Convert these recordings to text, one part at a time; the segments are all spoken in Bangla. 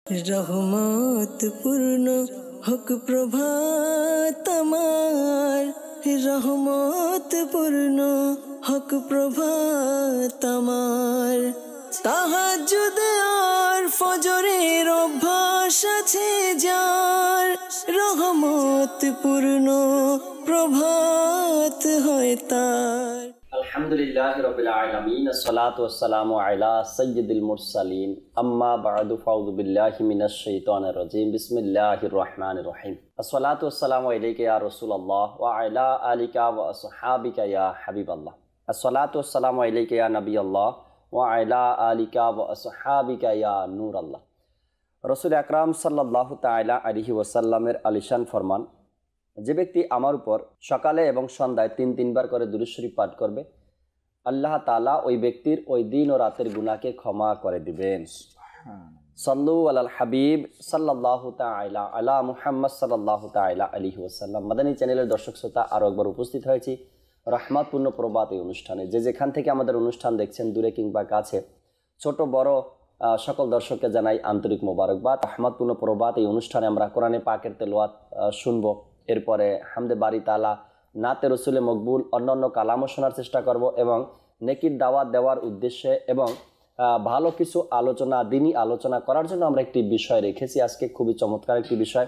রহমত পূর্ণ হক প্রভাত আমার, রহমত পূর্ণ হক প্রভাত আমার। তাহাজ্জুদ আর ফজরের অভ্যাস আছে যার, রহমত পূর্ণ প্রভাত হয় তার। আলহামদুলিল্লাহি রাব্বিল আলামিন, আসসালাতু ওয়াসসালামু আলা সাইয়্যিদিল মুরসালিন, আম্মা বা'দু, ফাউযু বিল্লাহি মিনাশ শাইতানির রাজীম, বিসমিল্লাহির রহমানির রহিম। আসসালাতু ওয়াসসালামু আলাইকা ইয়া রাসূলুল্লাহ ওয়া আলা আলিকা ওয়া আসহাবিকা ইয়া হাবিবাল্লাহ। আসসালাতু ওয়াসসালামু আলাইকা ইয়া নবিয়াল্লাহ ওয়া আলা আলিকা ওয়া আসহাবিকা ইয়া নূরাল্লাহ। রাসূল আকরাম সাল্লাল্লাহু তাআলা আলাইহি ওয়াসাল্লামের আলিশান ফরমান, যে ব্যক্তি আমার উপর সকালে এবং সন্ধ্যায় তিনবার করে দুরূদ শরীফ পাঠ করবে, আল্লাহ তাআলা ওই ব্যক্তির ওই দিন ও রাতের গুনাহকে ক্ষমা করে দিবেন। সাল্লু আলাল হাবিব সাল্লাল্লাহু তাআলা আলা মুহাম্মদ সাল্লাল্লাহু তাআলা আলাইহি ওয়াসাল্লাম। মাদানী চ্যানেলের দর্শক শ্রোতা, আরও একবার উপস্থিত হয়েছি রহমতপূর্ণ প্রভাত এই অনুষ্ঠানে। যে যেখান থেকে আমাদের অনুষ্ঠান দেখছেন, দূরে কিংবা কাছে, ছোট বড় সকল দর্শককে জানাই আন্তরিক মোবারকবাদ। রহমতপূর্ণ প্রভাত এই অনুষ্ঠানে আমরা কোরআনে পাকের তেলাওয়াত শুনবো, এরপরে হামদে বারি তাআলা, নাতে রসুলে মকবুল, অন্যান্য কালামও শোনার চেষ্টা করব এবং নেকির দাওয়াত দেওয়ার উদ্দেশ্যে এবং ভালো কিছু আলোচনা, দিনী আলোচনা করার জন্য আমরা একটি বিষয় রেখেছি আজকে। খুবই চমৎকার একটি বিষয়।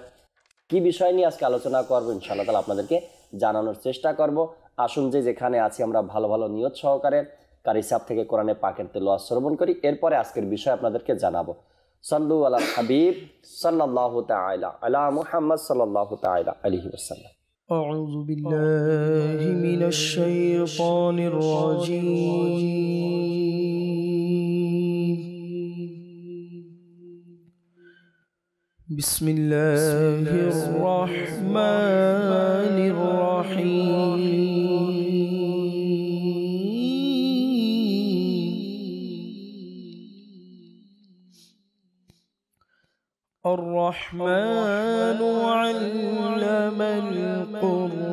কি বিষয় নিয়ে আজকে আলোচনা করবো ইনশাআল্লাহ তাআলা আপনাদেরকে জানানোর চেষ্টা করব। আসুন যে যেখানে আছি আমরা ভালো ভালো নিয়ত সহকারে কারি সাহেব থেকে কোরআনে পাকের তেলাওয়াত শ্রবণ করি, এরপরে আজকের বিষয় আপনাদেরকে জানাবো। সাল্লু আলাল হাবিব সাল্লাল্লাহু তাআলা আলা মুহাম্মদ সাল্লাল্লাহু তাআলা আলাইহি ওয়াসাল্লাম। আউযু বিল্লাহি মিনাশ শাইতানির রাজীম। বিসমিল্লাহির রহমানির রহিম। الرحمن علم القرآن،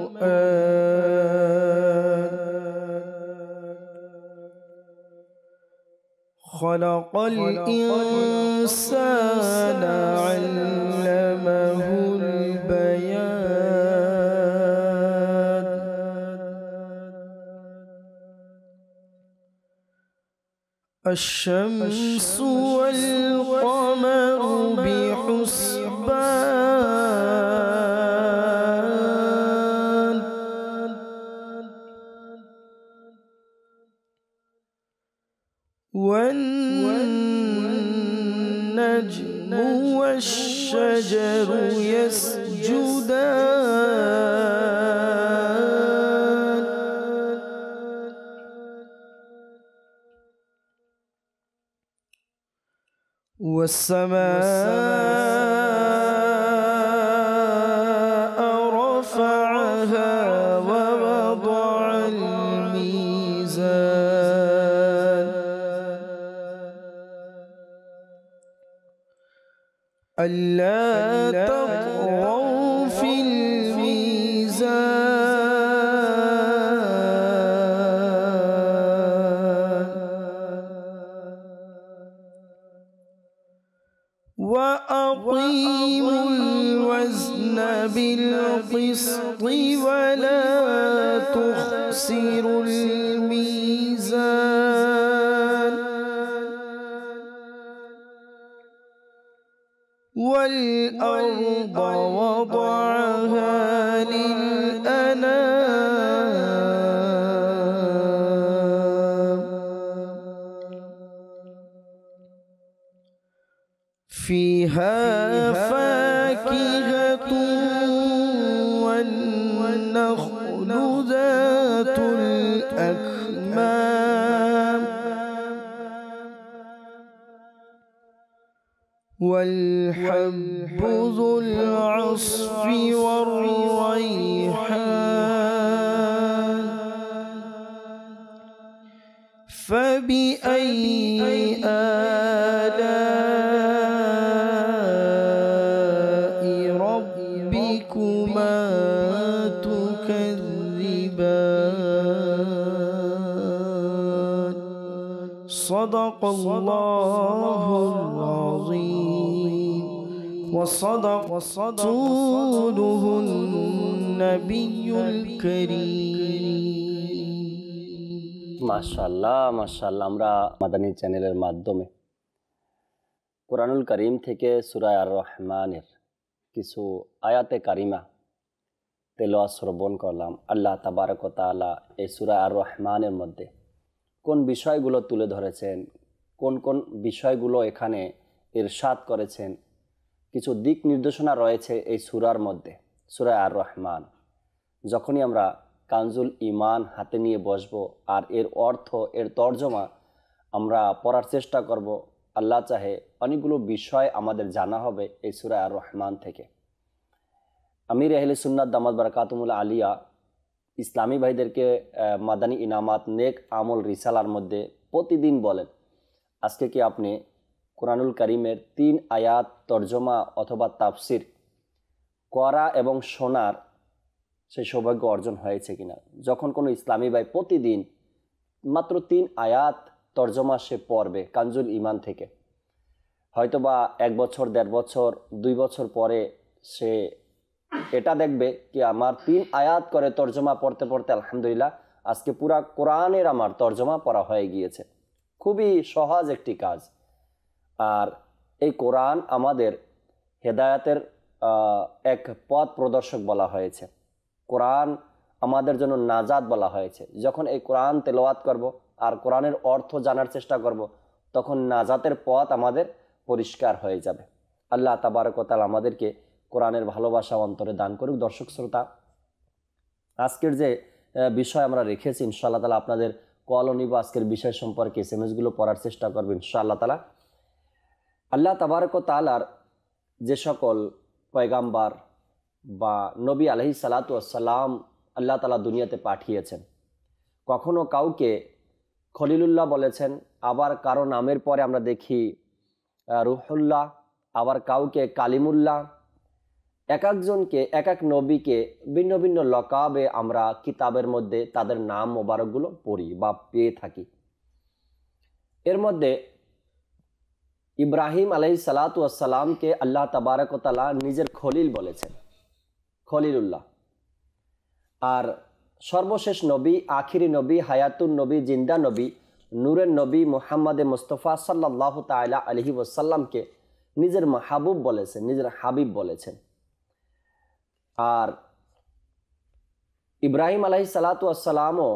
خلق الإنسان علمه البيان، الشمس والقمر بحسبان، والنجم والشجر يسجدان، والسماء رفعها ووضع الميزان، ألا تطغوا في الميزان، وأقيموا الوزن بالقسط ولا تخسروا الميزان، والأرض وضعها للأنام، فيها فاكهة والنخل ذات الأكمام، والحب ذو العصف والريحان، فبأي آلاء ربكما تكذبان؟ صدق الله العظيم. وصدق رسوله النبي الكريم মাশাআল্লাহ মাশাআল্লাহ। আমরা মাদানী চ্যানেলের মাধ্যমে কোরআনুল কারীম থেকে সূরা আর রহমানের কিছু আয়াতে কারিমা তেলাওয়াত শ্রবণ করলাম। আল্লাহ তাবারক ওয়া তাআলা এই সূরা আর রহমানের মধ্যে কোন বিষয়গুলো তুলে ধরেছেন, কোন কোন বিষয়গুলো এখানে ইরশাদ করেছেন, কিছু দিক নির্দেশনা রয়েছে এই সূরার মধ্যে। সূরা আর রহমান যখনই আমরা কানজুল ঈমান হাতে নিয়ে বসব আর এর অর্থ, এর তর্জমা আমরা পড়ার চেষ্টা করব, আল্লাহ চাহে অনেকগুলো বিষয় আমাদের জানা হবে এই সূরা আর রহমান থেকে। আমির আহলে সুন্নাত দামাত বারাকাতুহুল আলিয়া ইসলামী ভাইদেরকে মাদানী ইনামাত নেক আমল রিসালার মধ্যে প্রতিদিন বলেন, আজকে কি আপনি কোরআনুল কারীমের 3 আয়াত তর্জমা অথবা তাফসির করা এবং শোনার সেই সৌভাগ্য অর্জন হয়েছে কিনা? যখন কোনো ইসলামী ভাই প্রতিদিন মাত্র 3 আয়াত তর্জমা সে পড়বে কানজুল ঈমান থেকে, হয়তোবা 1 বছর, 1.5 বছর, 2 বছর পরে সে এটা দেখবে কি আমার 3 আয়াত করে তর্জমা পড়তে পড়তে আলহামদুলিল্লাহ আজকে পুরা কোরআনের আমার তর্জমা পড়া হয়ে গিয়েছে। খুবই সহজ একটি কাজ। আর এই কোরআন আমাদের হেদায়েতের এক পথ প্রদর্শক বলা হয়েছে। কোরআন আমাদের জন্য নাজাত বলা হয়েছে। যখন এই কোরআন তেলাওয়াত করব আর কোরআনের অর্থ জানার চেষ্টা করব, তখন নাজাতের পথ আমাদের পরিষ্কার হয়ে যাবে। আল্লাহ তাবারক ওয়া তাআলা আমাদেরকে কোরআনের ভালোবাসা অন্তরে দান করুক। দর্শক শ্রোতা, আজকের যে বিষয় আমরা রেখেছি ইনশাআল্লাহ তাআলা আপনাদের কল নিব, আজকের বিষয় সম্পর্কে এসএমএসগুলো পড়ার চেষ্টা করব ইনশাআল্লাহ তাআলা। আল্লাহ তাবারক ওয়া তাআলার যে সকল পয়গাম্বার বা নবী আলাইহিস সালাতু ওয়াস সালাম আল্লাহ তাআলা দুনিয়াতে পাঠিয়েছেন, কখনো কাউকে খলিলুল্লাহ বলেছেন, আবার কারো নামের পরে আমরা দেখি রুহুল্লাহ, আবার কাউকে কালিমুল্লাহ। এক একজনকে, এক এক নবীকে ভিন্ন ভিন্ন লকাবে আমরা কিতাবের মধ্যে তাদের নাম মোবারকগুলো পড়ি বা পেয়ে থাকি। এর মধ্যে ইব্রাহিম আলাইহিস সালাতু ওয়াস সালামকে আল্লাহ তাবারক ওয়া তাআলা নিজের খলিল বলেছেন, খলিলুল্লাহ। আর সর্বশেষ নবী, আখিরি নবী, হায়াতুন নবী, জিন্দা নবী, নূরের নবী মুহাম্মদে মুস্তাফা সাল্লাল্লাহু তাআলা আলাইহি ওয়াসাল্লামকে নিজের মাহবুব বলেছেন, নিজের হাবিব বলেছেন। আর ইব্রাহিম আলাইহিস সালাতু ওয়াস সালামও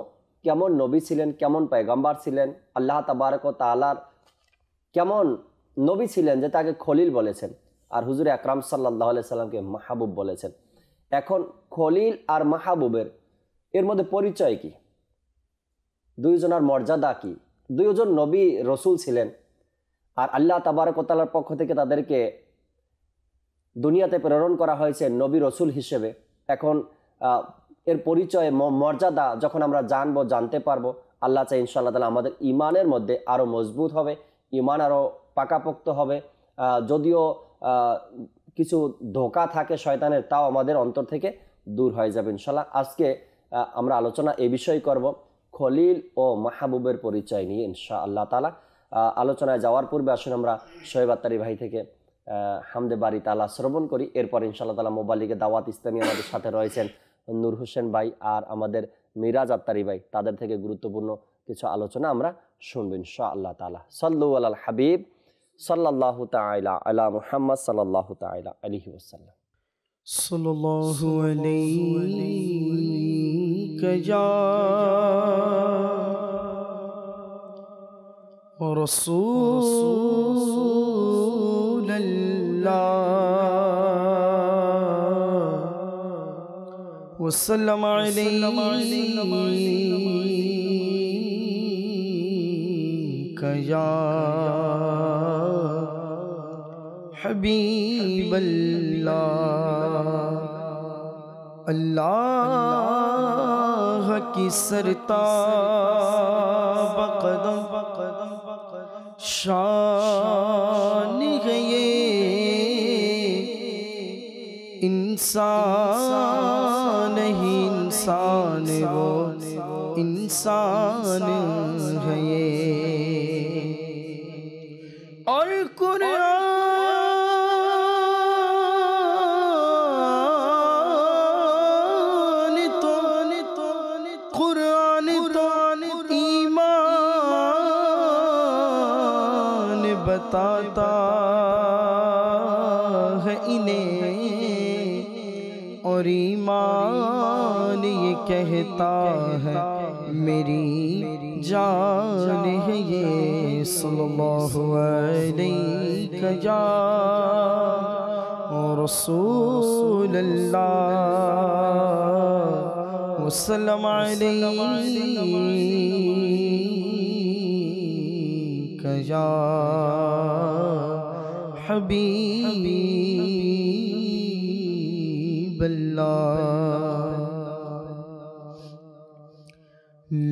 কেমন নবী ছিলেন, কেমন পয়গম্বর ছিলেন, আল্লাহ তাবারক ওয়া তাআলার কেমন নবী ছিলেন যে তাকে খলিল বলেছেন, আর হুজুর আকরাম সাল্লাল্লাহু আলাইহি সাল্লামকে মাহবুব বলেছেন। এখন খলিল আর মাহবুবের এর মধ্যে পরিচয় কি? দুইজনের মর্যাদা কি? দুইজন নবী রসুল ছিলেন, আর আল্লাহ তাবারক ওয়া তাআলার পক্ষ থেকে তাদেরকে দুনিয়াতে প্রেরণ করা হয়েছে নবী রসুল হিসেবে। এখন এর পরিচয়, মর্যাদা যখন আমরা জানবো, জানতে পারবো, আল্লাহ চাই ইনশাআল্লাহ তাআলা আমাদের ইমানের মধ্যে আরও মজবুত হবে, ইমান আরও পাকাপোক্ত হবে। যদিও কিছু ধোঁকা থাকে শয়তানের, তাও আমাদের অন্তর থেকে দূর হয়ে যাবে ইনশাআল্লাহ। আজকে আমরা আলোচনা এই বিষয় করব, খলিল ও মাহবুবের পরিচয় নিয়ে ইনশাআল্লাহ তাআলা। আলোচনায় যাওয়ার পূর্বে আসুন আমরা শোয়েব আত্তারি ভাই থেকে হামদে বারি তাআলা শ্রবণ করি। এরপর ইনশাআল্লাহ তাআলা মোবালিকে দাওয়াত ইসলামী আমাদের সাথে রয়েছেন নূর হোসেন ভাই আর আমাদের মিরাজ আত্তারি ভাই, তাদের থেকে গুরুত্বপূর্ণ কিছু আলোচনা আমরা শুনব ইনশাআল্লাহ তাআলা। সাল্লু আলাল হাবিব সাল্লাল্লাহু তাআলা আলা মুহাম্মদ সাল্লাল্লাহু তাআলা আলাইহি ওয়াসাল্লাম। সাল্লাল্লাহু আলাইকা ইয়া রাসূলুল্লাহ ওয়া সাল্লাম আলাইকা ইয়া हबीबल्लाह। अल्लाह की सरताब कदम शान है ये, इंसान ही इंसान वो इंसान है ये। और कुरान بتاتا ہے انہیں اور ایمان یہ کہتا ہے میری جان ہے یہ صلی اللہ علیہ یا رسول اللہ وسلم علیک یا حبیب اللہ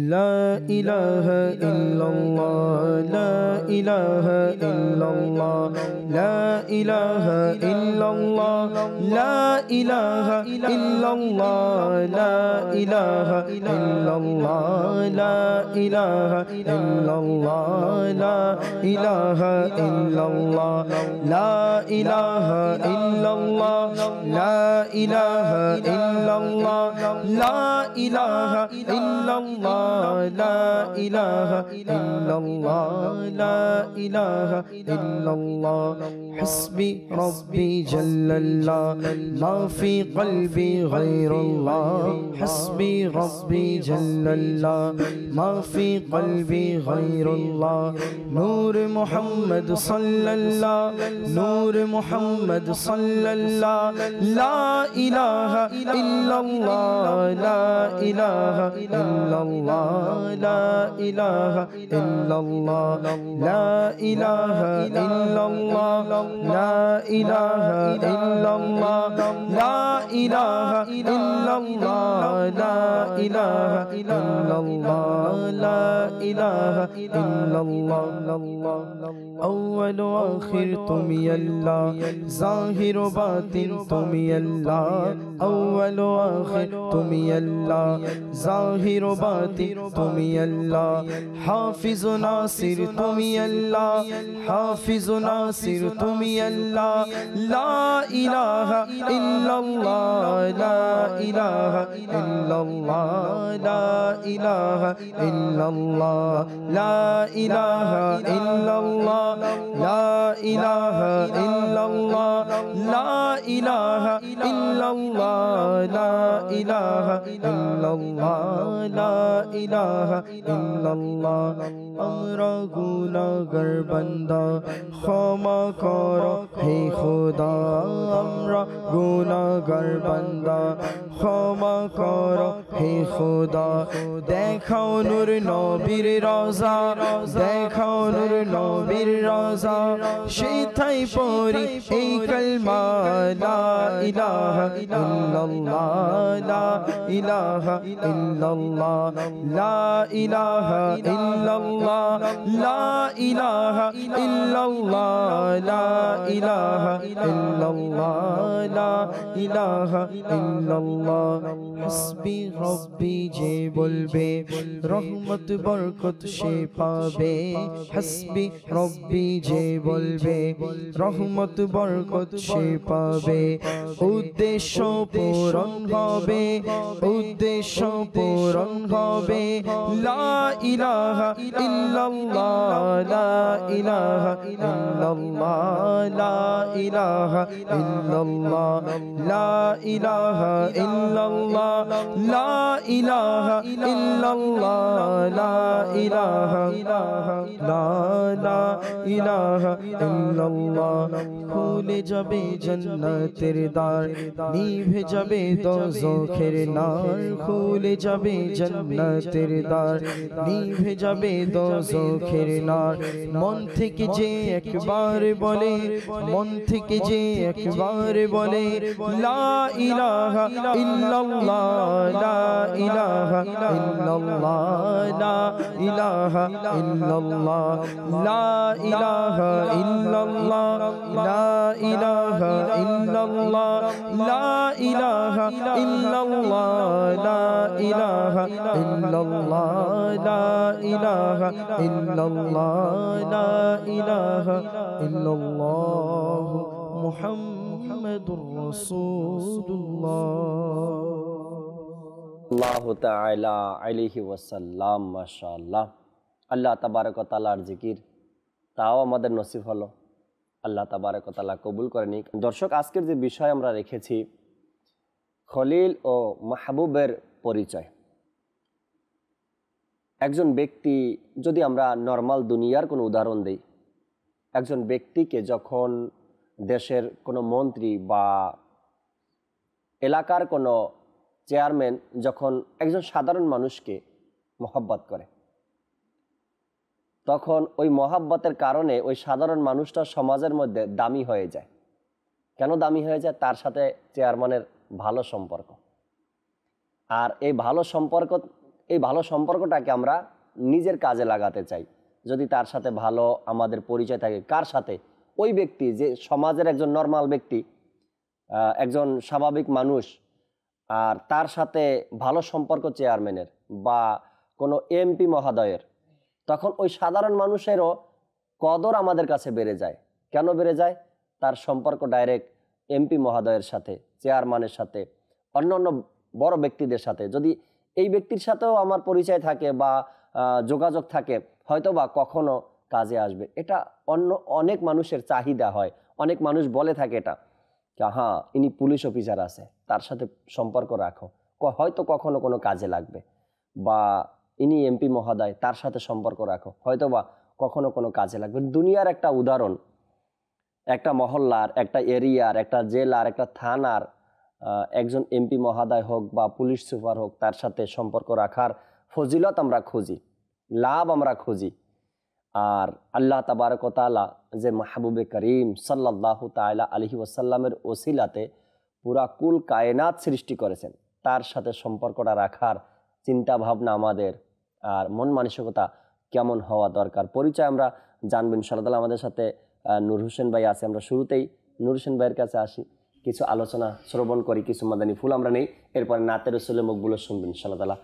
لا الہ الا اللہ لا الہ الا اللہ لا الہ الا اللہ لا الہ الا اللہ لا الہ الا اللہ لا الہ الا اللہ لا الہ الا اللہ لا الہ الا اللہ لا الہ الا اللہ لا الہ الا اللہ لا الہ الا اللہ لا الہ الا اللہ حسبی ربی جل اللہ ما فی قلبی غیر اللہ حسبی ربی جل اللہ ما فی قلبی غیر اللہ نور محمد صلی اللہ نور محمد صلی اللہ لا الہ الا اللہ لا الہ الا اللہ لا الہ الا اللہ لا الہ الا اللہ لا الہ الا اللہ لا الہ الا اللہ لا الہ الا اللہ لا الہ الا اللہ اول و آخر تم ہی اللہ ظاہر و باطن تم ہی اللہ اول و آخر تم ہی اللہ ظاہر و باطن تم ہی اللہ حافظ و ناصر تم ہی اللہ حافظ و ناصر تم ہی اللہ لا الہ الا اللہ لا الہ الا اللہ لا الہ الا اللہ لا الہ الا اللہ لا الہ الا اللہ لا الہ الا اللہ لا الہ الا اللہ لا الہ الا اللہ امرا گناہگار بندہ ক্ষমা করো হে খোদা আমরা গুনাহগার বান্দা ক্ষমা করো হে খোদা দেখাও নূর নবীর রওজা দেখাও নূর নবীর রওজা সেথায় পড়ি এই কালমা লা ইলাহা ইল্লাল্লাহ লা ইলাহা ইল্লাল্লাহ লা ইলাহা ইল্লাল্লাহ লা ইলাহা ইল্লাল্লাহ লা ইলাহা ইল্লাল্লাহ লা ইলাহা ইল্লাল্লাহ হাসবি রব্বি যে বলবে রহমত বরকত সে পাবে হাসবি রব্বি যে বলবে রহমত বরকত সে পাবে উদ্দেশ্য পূরণ হবে উদ্দেশ্য পূরণ হবে লা ইলাহা ইল্লাল্লাহ লা ইলাহা ইল্লাল্লাহ লা ইলাহা ইল্লাল্লাহ লা ইলাহা ইল্লাল্লাহ লা ইলাহা ইল্লাল্লাহ লা ইলাহা লা ইলাহা ইল্লাল্লাহ খুলে যাবে জান্নাতের দ্বার নিভে যাবে দোজখের নার খুলে যাবে জান্নাতের দ্বার নিভে যাবে দোজখের নার মন থেকে যে একবার বলে মন থেকে যে একবার বলে লা ইলাহা ইল্লাল্লাহ লা ইলাহা ইল্লাল্লাহ লা ইলাহা ইল্লাল্লাহ লা ইলাহা ইল্লাল্লাহ লা ইলাহা ইল্লাল্লাহ লা ইলাহা ইল্লাল্লাহ লা ইলাহা ইল্লাল্লাহ লা ইলাহা ইল্লাল্লাহ লা ইলাহা ইল্লাল্লাহ মুহাম্মাদুর রাসূলুল্লাহ اللہ تعالی علیہ وسلم ماشاءاللہ اللہ تبارک و تعالیٰ ذکر তাও আমাদের নসিব হলো। আল্লাহ তাবারক ওয়া তাআলা কবুল করে নিক। দর্শক, আজকের যে বিষয় আমরা রেখেছি খলিল ও মাহবুবের পরিচয়। একজন ব্যক্তি, যদি আমরা নর্মাল দুনিয়ার কোনো উদাহরণ দিই, একজন ব্যক্তিকে যখন দেশের কোনো মন্ত্রী বা এলাকার কোনো চেয়ারম্যান যখন একজন সাধারণ মানুষকে মহব্বত করে, তখন ওই মহব্বতের কারণে ওই সাধারণ মানুষটা সমাজের মধ্যে দামি হয়ে যায়। কেন দামি হয়ে যায়? তার সাথে চেয়ারম্যানের ভালো সম্পর্ক। আর এই ভালো সম্পর্কটাকে আমরা নিজের কাজে লাগাতে চাই। যদি তার সাথে ভালো আমাদের পরিচয় থাকে, কার সাথে? ওই ব্যক্তি যে সমাজের একজন নর্মাল ব্যক্তি, একজন স্বাভাবিক মানুষ, আর তার সাথে ভালো সম্পর্ক চেয়ারম্যানের বা কোনো এমপি মহোদয়ের, তখন ওই সাধারণ মানুষেরও কদর আমাদের কাছে বেড়ে যায়। কেন বেড়ে যায়? তার সম্পর্ক ডাইরেক্ট এমপি মহোদয়ের সাথে, চেয়ারম্যানের সাথে, অন্য অন্য বড় ব্যক্তিদের সাথে। যদি এই ব্যক্তির সাথেও আমার পরিচয় থাকে বা যোগাযোগ থাকে, হয়তো বা কখনো কাজে আসবে। এটা অনেক মানুষের চাহিদা হয়। অনেক মানুষ বলে থাকে এটা, হ্যাঁ ইনি পুলিশ অফিসার আছে, তার সাথে সম্পর্ক রাখো, হয়তো কখনো কোনো কাজে লাগবে। বা ইনি এমপি মহোদয়, তার সাথে সম্পর্ক রাখো, হয়তো বা কখনো কোনো কাজে লাগবে। দুনিয়ার একটা উদাহরণ, একটা মহল্লার, একটা এরিয়ার, একটা জেলার, একটা থানার একজন এমপি মহোদয় হোক বা পুলিশ সুপার হোক, তার সাথে সম্পর্ক রাখার ফজিলত আমরা খুঁজি, লাভ আমরা খুঁজি। আর আল্লাহ তাবারক ওয়া তাআলা যে মাহবুবে করিম সাল্লাল্লাহু তাআলা আলাইহি ওয়াসাল্লামের ওসিলাতে পুরা কুল কায়নাত সৃষ্টি করেছেন, তার সাথে সম্পর্কটা রাখার চিন্তা ভাবনা আমাদের আর মন মানসিকতা কেমন হওয়া দরকার, পরিচয় আমরা জানবো ইনশাআল্লাহ। আমাদের সাথে নূর হোসেন ভাই আছে। আমরা শুরুতেই নূর হোসেন ভাইয়ের কাছে আসি, কিছু আলোচনা শ্রবণ করি, কিছু মাদানী ফুল আমরা নেই, এরপরে নাতে রাসূলের মুখগুলো শুনবেন ইনশাআল্লাহ।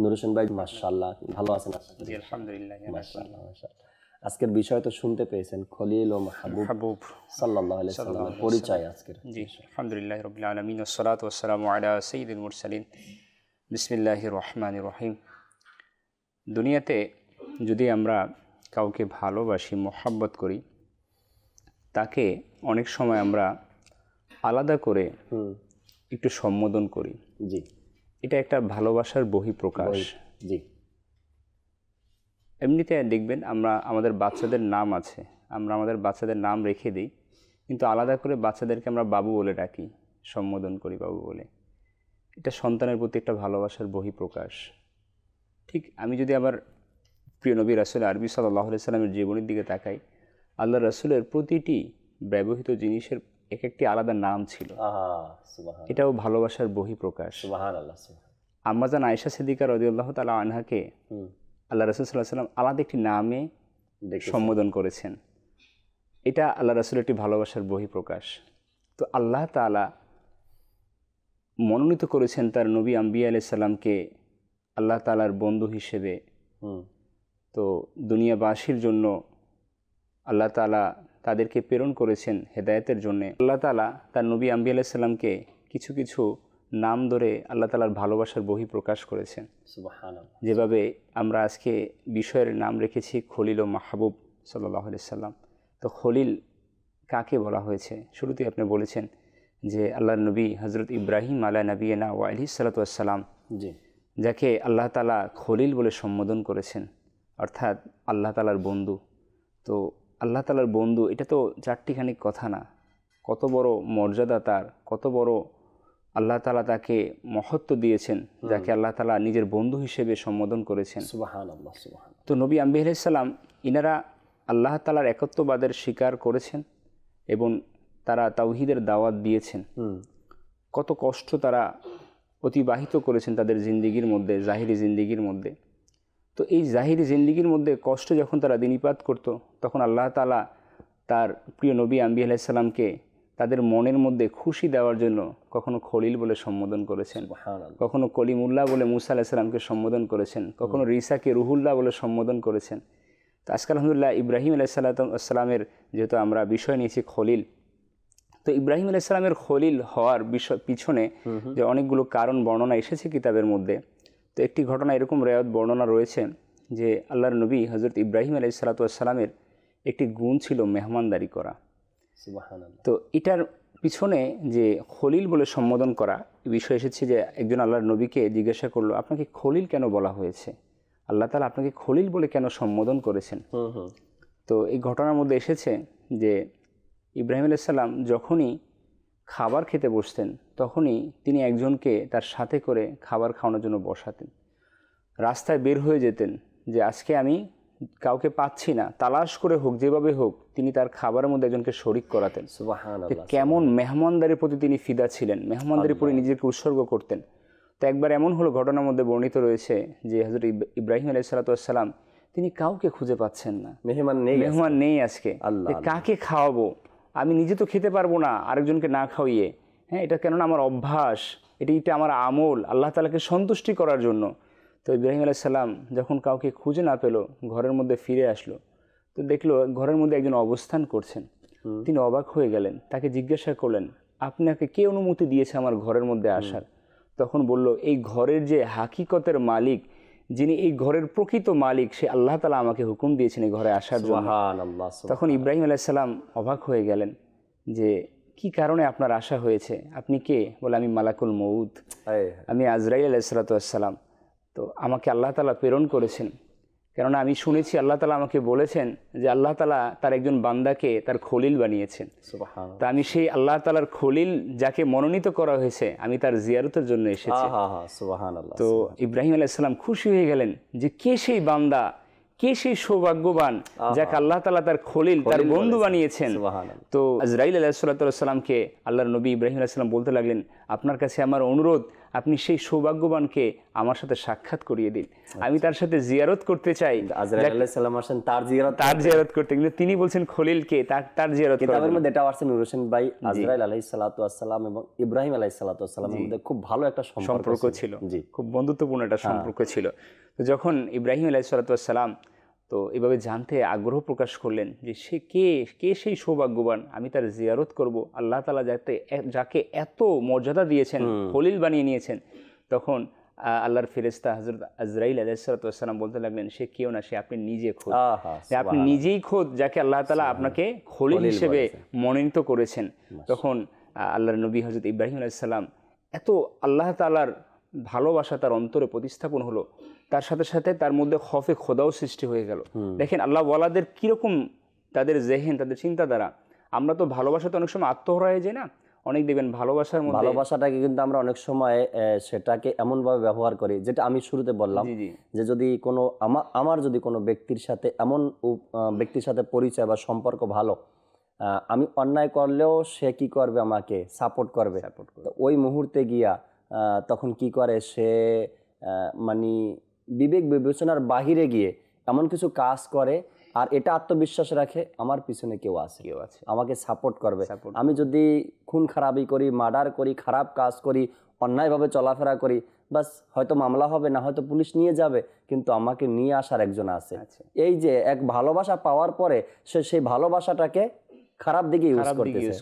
নূর হোসেন ভাই, মাশাআল্লাহ, ভালো আছেন? আলহামদুলিল্লাহ, মাশাআল্লাহ মাশাআল্লাহ। আজকের বিষয় তো শুনতে পেয়েছেন, খলিল ও মাহবুব সাল্লাল্লাহু আলাইহি ওয়াসাল্লামের পরিচয় আজকের। জি, আলহামদুলিল্লাহ রাব্বিল আলামিন, ওয়াসসালাতু ওয়াসসালামু আলা সাইয়্যিদিল মুরসালিন, বিসমিল্লাহির রহমানির রহিম। দুনিয়াতে যদি আমরা কাউকে ভালোবাসি, মহব্বত করি, তাকে অনেক সময় আমরা আলাদা করে একটু সম্বোধন করি। জি, এটা একটা ভালোবাসার বহিঃপ্রকাশ। জি, এমনিতে দেখবেন আমরা আমাদের বাচ্চাদের নাম আছে, আমরা আমাদের বাচ্চাদের নাম রেখে দিই, কিন্তু আলাদা করে বাচ্চাদেরকে আমরা বাবু বলে ডাকি, সম্বোধন করি বাবু বলে। এটা সন্তানের প্রতি একটা ভালোবাসার বহিঃপ্রকাশ। ঠিক আমি যদি আবার প্রিয় নবী রাসূল আরবি সাল্লাল্লাহু আলাইহি সাল্লামের জীবনের দিকে তাকাই, আল্লাহ রাসূলের প্রতিটি ব্যবহৃত জিনিসের এক একটি আলাদা নাম ছিল। এটাও ভালোবাসার বহিঃপ্রকাশ। সুবহানাল্লাহ। আম্মা জান আয়েশা সিদ্দিকা রাদিয়াল্লাহু তাআলা আনহাকে আল্লাহ রাসূল সাল্লাল্লাহু আলাইহি সাল্লাম আলাদা একটি নামে সম্বোধন করেছেন। এটা আল্লাহ রাসূলের একটি ভালোবাসার বহিঃপ্রকাশ। তো আল্লাহ তাআলা মনোনীত করেছেন তার নবী আম্বিয়া আলাইহিস সালামকে আল্লাহ তাআলার বন্ধু হিসেবে। তো দুনিয়াবাসীর জন্য আল্লাহ তাআলা তাদেরকে প্রেরণ করেছেন হেদায়েতের জন্য। আল্লাহ তাআলা তার নবী আম্বিয়া আলাইহিস সালামকে কিছু কিছু নাম ধরে আল্লাহ তাআলার ভালোবাসার বহিঃপ্রকাশ করেছেন। সুবহানাল্লাহ। যেভাবে আমরা আজকে বিষয়ের নাম রেখেছি খলিল ও মাহবুব সাল্লাল্লাহু আলাইহি সাল্লাম। তো খলিল কাকে বলা হয়েছে? শুরুতেই আপনি বলেছেন যে আল্লাহর নবী হযরত ইব্রাহিম আলা নবিয়িনা ওয়া আলাইহিস সালাতু ওয়াস সালাম, জি, যাকে আল্লাহ তাআলা খলিল বলে সম্বোধন করেছেন, অর্থাৎ আল্লাহ তাআলার বন্ধু। তো আল্লাহ তাআলার বন্ধু, এটা তো চারটিখানি কথা না, কত বড় মর্যাদা তার, কত বড় আল্লাহ তাআলা তাকে মহত্ব দিয়েছেন, যাকে আল্লাহ তাআলা নিজের বন্ধু হিসেবে সম্বোধন করেছেন। সুবহানাল্লাহ সুবহানাল্লাহ। তো নবী আম্বিয়া আলাইহিস সালাম ইনারা আল্লাহ তাআলার একত্ববাদের স্বীকার করেছেন এবং তারা তাওহীদের দাওয়াত দিয়েছেন। কত কষ্ট তারা অতিবাহিত করেছেন তাদের জিন্দিগির মধ্যে, জাহিরি জিন্দিগির মধ্যে। তো এই জাহিরি জিন্দিগির মধ্যে কষ্ট যখন তারা দিনপাত করত, তখন আল্লাহ তাআলা তার প্রিয় নবী আম্বিয়া আলাইহিস সালামকে তাদের মনের মধ্যে খুশি দেওয়ার জন্য কখনো খলিল বলে সম্বোধন করেছেন, কখনো কলিমুল্লাহ বলে মুসা আলাইহিস সালামকে সম্বোধন করেছেন, কখনো রিসাকে রুহুল্লাহ বলে সম্বোধন করেছেন। তো আজকে আলহামদুলিল্লাহ ইব্রাহিম আলাইহিস সালামের যেহেতু আমরা বিষয় নিয়েছি খলিল, তো ইব্রাহিম আলাইহিস সালামের খলিল হওয়ার পিছনে যে অনেকগুলো কারণ বর্ণনা এসেছে কিতাবের মধ্যে। তো একটি ঘটনা এরকম রেওয়ায়াত বর্ণনা রয়েছে যে আল্লাহর নবী হযরত ইব্রাহিম আলাইহিস সালামের একটি গুণ ছিল মেহমানদারি করা। সুবহানাল্লাহ। তো এটার পিছনে যে খলিল বলে সম্বোধন করা বিষয় এসেছে যে একজন আল্লাহর নবীকে জিজ্ঞাসা করলো, আপনাকে খলিল কেন বলা হয়েছে, আল্লাহ তাআলা আপনাকে খলিল বলে কেন সম্বোধন করেছেন। তো এই ঘটনার মধ্যে এসেছে যে ইব্রাহিম আলাইহিস সালাম যখনই খাবার খেতে বসতেন তখনই তিনি একজনকে তার সাথে করে খাবার খাওয়ানোর জন্য বসাতেন। রাস্তায় বের হয়ে যেতেন যে আজকে আমি কাউকে পাচ্ছি না, তালাশ করে হোক যেভাবে হোক তিনি তার খাবারের মধ্যে একজনকে শরিক করাতেন। সুবহানাল্লাহ। কেমন মেহমানদারির প্রতি তিনি ফিদা ছিলেন, মেহমানদারির প্রতি নিজেকে উৎসর্গ করতেন। তো একবার এমন হলো, ঘটনার মধ্যে বর্ণিত রয়েছে যে হযরত ইব্রাহিম আলাইহিস সালাম তিনি কাউকে খুঁজে পাচ্ছেন না, মেহমান নেই আজকে, কাকে খাওয়াবো, আমি নিজে তো খেতে পারবো না আরেকজনকে না খাওয়িয়ে, হ্যাঁ এটা কেননা আমার অভ্যাস, এটা আমার আমল আল্লাহ তাআলাকে সন্তুষ্টি করার জন্য। তো ইব্রাহিম আলাইহিস সালাম যখন কাউকে খুঁজে না পেল, ঘরের মধ্যে ফিরে আসলো, তো দেখলো ঘরের মধ্যে একজন অবস্থান করছেন। তিনি অবাক হয়ে গেলেন, তাকে জিজ্ঞাসা করলেন, আপনাকে কে অনুমতি দিয়েছে আমার ঘরের মধ্যে আসার? তখন বলল, এই ঘরের যে হাকিকতের মালিক, যিনি এই ঘরের প্রকৃত মালিক, সে আল্লাহ তাআলা আমাকে হুকুম দিয়েছেন এই ঘরে আসার জন্য। তখন ইব্রাহিম আলাইহিস সালাম অবাক হয়ে গেলেন যে কি কারণে আপনার আশা হয়েছে, আপনি কে? বলে, আমি মালাকুল মউত, আমি আজরাইল আলাইহিস সালাম। তো আমাকে আল্লাহ তাআলা প্রেরণ করেছেন, কেননা আমি শুনেছি আল্লাহ তাআলা আমাকে বলেছেন যে আল্লাহ তাআলা তার একজন বান্দাকে তার খলিল বানিয়েছেন। তো আমি সেই আল্লাহ তাআলার খলিল যাকে মনোনীত করা হয়েছে, আমি তার জিয়ারতের জন্য এসেছি। তো ইব্রাহিম আলাইহিস সালাম খুশি হয়ে গেলেন যে কে সেই বান্দা, কে সেই সৌভাগ্যবান যাকে আল্লাহ তাআলা তার খলিল, তার বন্ধু বানিয়েছেন। তো আজরাইল আলাইহিস সালামকে আল্লাহর নবী ইব্রাহিম আলাইহিস সালাম বলতে লাগলেন, আপনার কাছে আমার অনুরোধ, আপনি সেই সৌভাগ্যবানকে আমার সাথে সাক্ষাৎ করিয়ে দিন, আমি তার সাথে জিয়ারত করতে চাই। আজরাইল আলাইহিস সালাম আসেন তার জিয়ারত করতে, কিন্তু তিনি বলছেন খলিলকে তার জিয়ারত করার জন্য। এটা আসছে নূর হোসেন ভাই, আজরাইল আলাইহিস সালাম এবং ইব্রাহিম আলাইহিস সালামের মধ্যে খুব ভালো একটা সম্পর্ক ছিল, খুব বন্ধুত্বপূর্ণ একটা সম্পর্ক ছিল। তো যখন ইব্রাহিম আলাইহিস সালাম তো এভাবে জানতে আগ্রহ প্রকাশ করলেন যে সে কে সেই সৌভাগ্যবান, আমি তার জিয়ারত করব, আল্লাহ তাআলা যাকে এত মর্যাদা দিয়েছেন, খলিল বানিয়ে নিয়েছেন, তখন আল্লাহর ফেরেশতা হযরত আজরাইল আলাইহিস সালাম বলতে লাগলেন, সে কেউ না, সে আপনি নিজে খোদ, আপনি নিজেই খোদ যাকে আল্লাহ তাআলা আপনাকে খলিল হিসেবে মনোনীত করেছেন। তখন আল্লাহর নবী হযরত ইব্রাহিম আলাইহিস সালাম এত আল্লাহ তাআলার ভালোবাসা তার অন্তরে প্রতিস্থাপন হলো, তার সাথে সাথে তার মধ্যে খফে খোদাও সৃষ্টি হয়ে গেল। দেখেন আল্লাহ ওয়ালাদের কীরকম তাদের জেহেন, তাদের চিন্তাধারা। আমরা তো ভালোবাসাতে অনেক সময় আত্মহারা হয়ে যাই না, অনেক দেখবেন ভালোবাসাটাকে কিন্তু আমরা অনেক সময় সেটাকে এমনভাবে ব্যবহার করি, যেটা আমি শুরুতে বললাম যে যদি কোনো আমার যদি কোনো ব্যক্তির সাথে এমন ব্যক্তির সাথে পরিচয় বা সম্পর্ক ভালো, আমি অন্যায় করলেও সে কি করবে, আমাকে সাপোর্ট করবে। ওই মুহূর্তে গিয়া তখন কি করে সে, মানে বিবেক বিবেচনার বাহিরে গিয়ে এমন কিছু কাজ করে, আর এটা আত্মবিশ্বাস রাখে আমার পিছনে কেউ আছে, আমাকে সাপোর্ট করবে। আমি যদি খুন খারাপি করি, মার্ডার করি, খারাপ কাজ করি, অন্যায়ভাবে চলাফেরা করি, বাস হয়তো মামলা হবে না, হয়তো পুলিশ নিয়ে যাবে, কিন্তু আমাকে নিয়ে আসার একজন আছে। এই যে এক ভালোবাসা পাওয়ার পরে সে সেই ভালোবাসাটাকে খারাপ দিকে ইউজ করতেছে,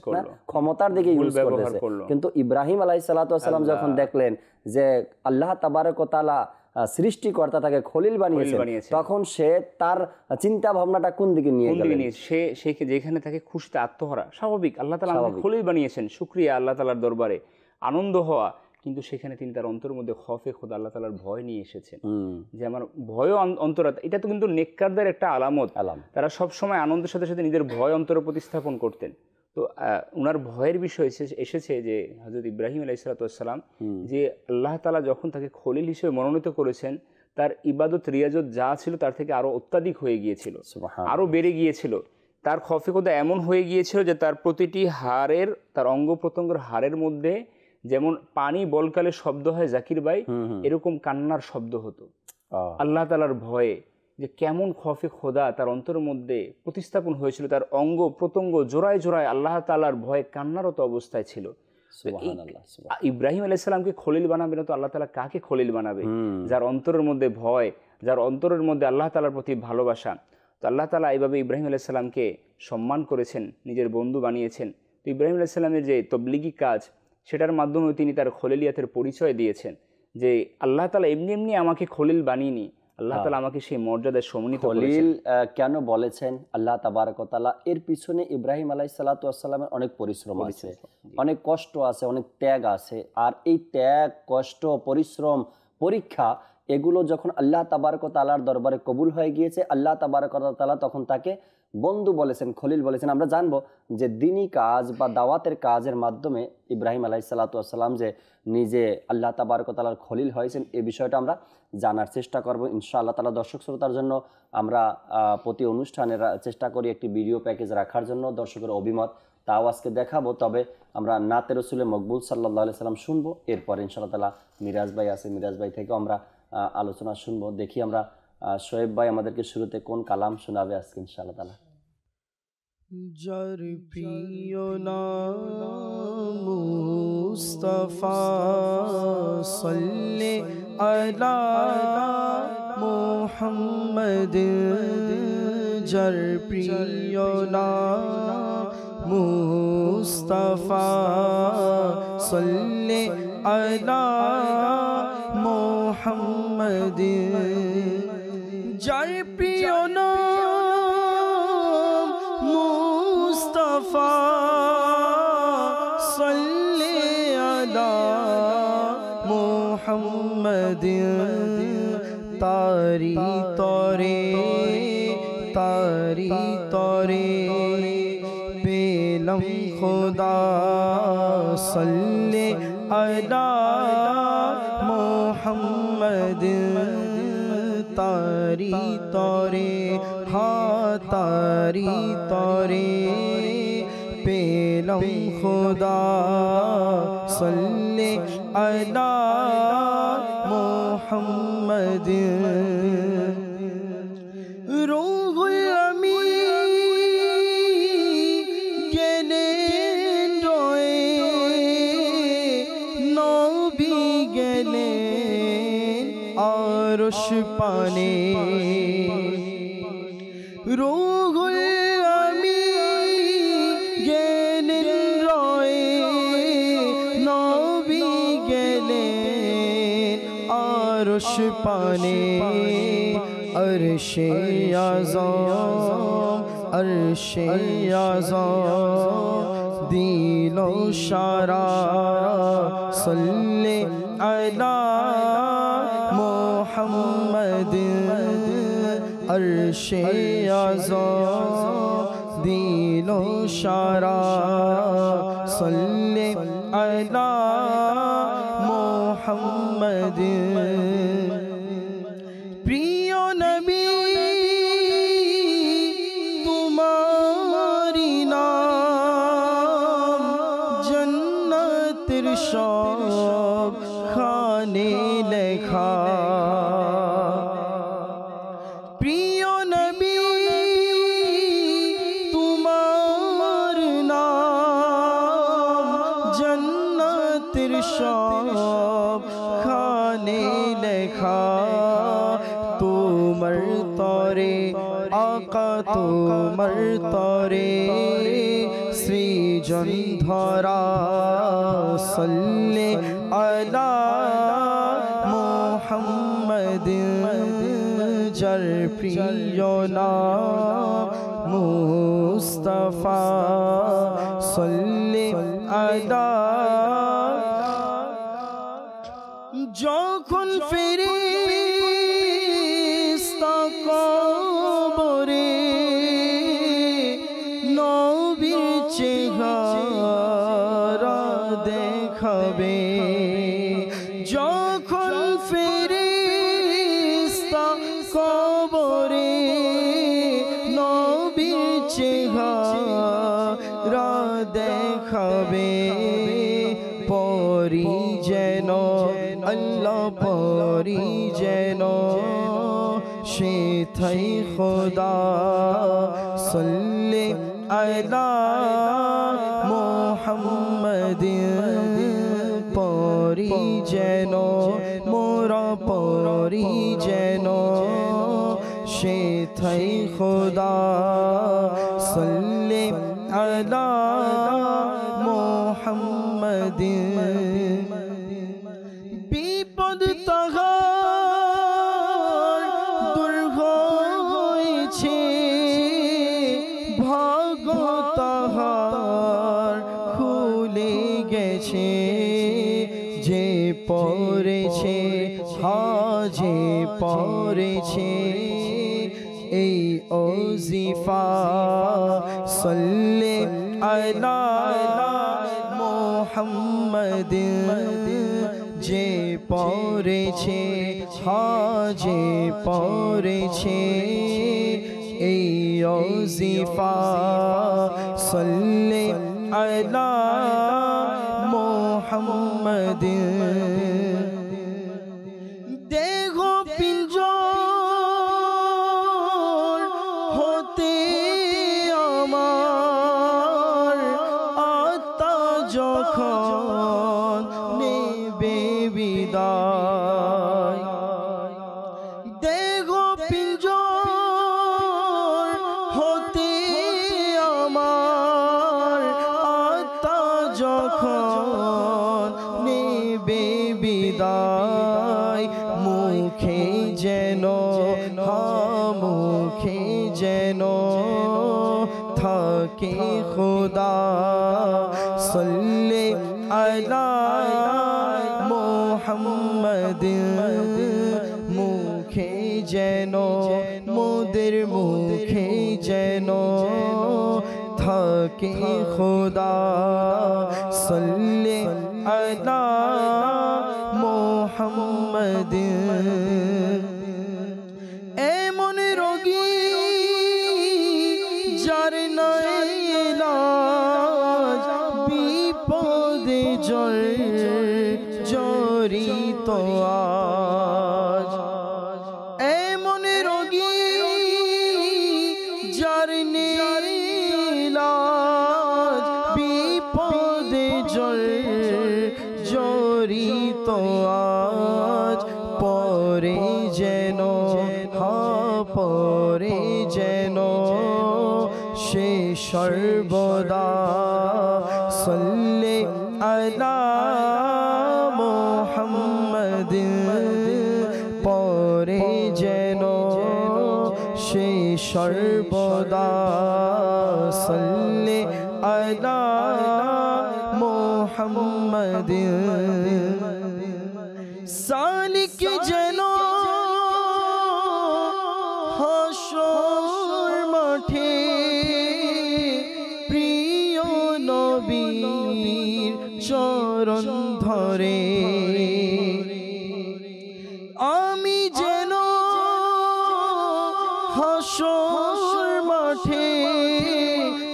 ক্ষমতার দিকে ইউজ করতেছে। কিন্তু ইব্রাহিম আলাইহিস সালাম যখন দেখলেন যে আল্লাহ তাবারক ওয়া তাআলা সৃষ্টিকর্তা তাকে খলিল বানিয়েছেন, তখন সে তার চিন্তা ভাবনাটা কোন দিকে নিয়ে গেলেন? সে যেখানে তাকে খুশিতে আত্মহারা, স্বাভাবিক, আল্লাহ তাআলা আমাকে খলিল বানিয়েছেন, শুকরিয়া আল্লাহ তাআলার দরবারে আনন্দ হওয়া, কিন্তু সেখানে তিনি তার অন্তরের মধ্যে খফে খোদা আল্লাহ তাআলার ভয় নিয়ে এসেছেন, যে আমার ভয় অন্তরে, এটা তো কিন্তু নেককারদের একটা আলামত, তারা সব সময় আনন্দের সাথে সাথে নিজের ভয় অন্তরে প্রতিস্থাপন করতেন। তো ওনার ভয়ের বিষয় এসেছে যে হযরত ইব্রাহিম আলাইহিস সালাম যে আল্লাহ তাআলা যখন তাকে খলিল হিসেবে মনোনীত করেছেন, তার ইবাদত রিয়াজত যা ছিল তার থেকে আরো অত্যাধিক হয়ে গিয়েছিল, আরো বেড়ে গিয়েছিল। তার খফে খোদা এমন হয়ে গিয়েছিল যে তার প্রতিটি হাড়ের, তার অঙ্গ প্রত্যঙ্গের হাড়ের মধ্যে যেমন পানি বলকালে শব্দ হয় জাকির ভাই, এরকম কান্নার শব্দ হতো আল্লাহ তাআলার ভয়ে। যে কেমন খফে খোদা তার অন্তরের মধ্যে প্রতিস্থাপন হয়েছিল, তার অঙ্গ প্রত্যঙ্গ জোড়ায় জোড়ায় আল্লাহ তাআলার ভয়ে কান্নারত অবস্থায় ছিল। ইব্রাহিম আলাইহিস সালামকে খলিল বানাবে না তো আল্লাহ তাআলা কাকে খলিল বানাবে? যার অন্তরের মধ্যে ভয়, যার অন্তরের মধ্যে আল্লাহ তাআলার প্রতি ভালোবাসা। তো আল্লাহ তাআলা এইভাবে ইব্রাহিম আলাইহিস সালামকে সম্মান করেছেন, নিজের বন্ধু বানিয়েছেন। তো ইব্রাহিম আলাইহিস সালামের যে তবলিগি কাজ, সেটার মাধ্যমে তিনি তার খলিলিয়াতের পরিচয় দিয়েছেন যে আল্লাহ তাআলা এমনি এমনি আমাকে খলিল বানিয়েনি, আল্লাহ তাআলা আমাকে সেই মর্যাদায় সম্মানিত করেছেন। খলিল কেন বলেছেন আল্লাহ তাবারক ওয়া তাআলা, এর পিছনে ইব্রাহিম আলাইহিস সালাতু ওয়াস সালামের অনেক পরিশ্রম আছে, অনেক কষ্ট আছে, অনেক ত্যাগ আছে। আর এই ত্যাগ, কষ্ট, পরিশ্রম, পরীক্ষা এগুলো যখন আল্লাহ তাবারক ওয়া তাআলার দরবারে কবুল হয়ে গিয়েছে, আল্লাহ তাবারক ওয়া তাআলা তখন তাকে বন্ধু বলেছেন, খলিল বলেছেন। আমরা জানবো যে দিনী কাজ বা দাওয়াতের কাজের মাধ্যমে ইব্রাহিম আলাইহিস সালাতু ওয়াস সালাম যে নিজে আল্লাহ তাবারক ওয়া তাআলার খলিল হয়েছেন, এই বিষয়টা আমরা জানার চেষ্টা করব ইনশাআল্লাহ তাআলা। দর্শক শ্রোতার জন্য আমরা প্রতি অনুষ্ঠানের চেষ্টা করি একটি ভিডিও প্যাকেজ রাখার জন্য, দর্শকের অভিমত তাও আজকে দেখাবো। তবে আমরা নাতে রসুলে মকবুল সাল্লাল্লাহু আলাইহি সাল্লাম শুনবো, এরপর ইনশাআল্লাহ তাআলা মিরাজ ভাই আছে, মিরাজ ভাই থেকেও আমরা আলোচনা শুনবো। দেখি আমরা শোয়েব ভাই আমাদেরকে শুরুতে কোন কালাম শোনাবে আজকে ইনশাআল্লাহ তাআলা। যার প্রিয় নাম মুস্তাফা সাল্লি আলা মুহাম্মদ, যার প্রিয় নাম মুস্তাফা সাল্লি আলা মুহাম্মদ, যার প্রিয় নাম মুস্তাফা সাল্লি আলা মুহাম্মদ, তারি তরে পেলম খুদা সাল্লি আলা মুহাম্মদ, তারি তরে তারি তরে পেলম খুদা সাল্লি আলা মুহাম্মদ, রূহুল আমিন গেলেন রয়ে, নবী গেলেন আরশ পানে, রূহুল আমিন গেলেন রয়ে, নবী গেলেন আরশ পানে, আরশে আযম দিল সারা সাল্লি আলা মুহাম্মদ, আরশে আযম দিল সারা সাল্লি আলা মুহাম্মদ, প্রিয় নবী তোমারি নাম জান্নাতের সব খানে লেখা, প্রিয় নবী তোমার নাম জান্নাতের সব খানে লেখা, তোমার তরে আকা তোমার তরে সৃজন ধরা সাল্লি আলা মুহাম্মদ, যার প্রিয় নাম মুস্তাফা সাল্লি আলা, যখন ফেরেশতা কবরে নবীর চেহারা দেখাবে, যখন ফেরেশতা কবরে নবীর চেহারা দেখাবে, পরি যেন আল্লাহ পরি যেন সেথাই খোদা সাল্লি আলা মুহাম্মদ, পরি যেন মোরা পরি যেন সেথাই খোদা সাল্লি আলা মুহাম্মদ, বিপদ তাহার গেছে যে পড়েছে হাজে পড়েছে এই ওজিফা সাল্লি আলা মুহাম্মাদিন যে পড়েছে হাজে পড়েছে এই ওজিফা সাল্লি আলা মুহাম্মাদিন দেহ পিঞ্জর হতে আমার আত্মা যখন নেবে বিদায় দেহ পিঞ্জর হতে আমার আত্মা যখন নেবে বিদায় মুখে যেন মুখে যেন থাকে খোদা সাল্লি আলা মুহাম্মাদিন মুখে যেন মোদের মুখে যেন থাকে খোদা সাল্লি আলা মুহাম্মাদিন এমন রোগী যার নাই ইলাজ বিপদে জড়িত আজ এমন রোগী যার নেই ইলাজ বিপদে জড়িত আজ পরে যেন পরে যেন সে সর্বদা সাল্লি আলা মুহাম্মাদিন পরে যেন সে সর্বদা সাল্লি আলা মুহাম্মাদিন সালিক যেন হাসর মাঠে প্রিয় নবীর চরণ ধরে আমি যেন হাসর মাঠে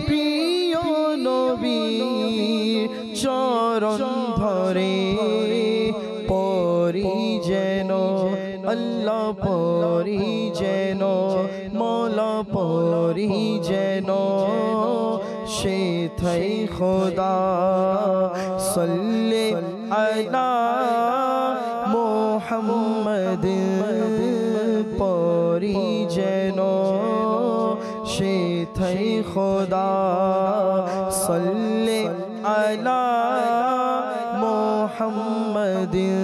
প্রিয় নবীর চরণ ধরে পরি যেন আল্লাহ পরি যেন মৌলা পরি যেন সে থাই খোদা সাল্লি আলা মুহাম্মাদিন পরি যেন সে থাই খোদা সাল্লি আলা মুহাম্মাদিন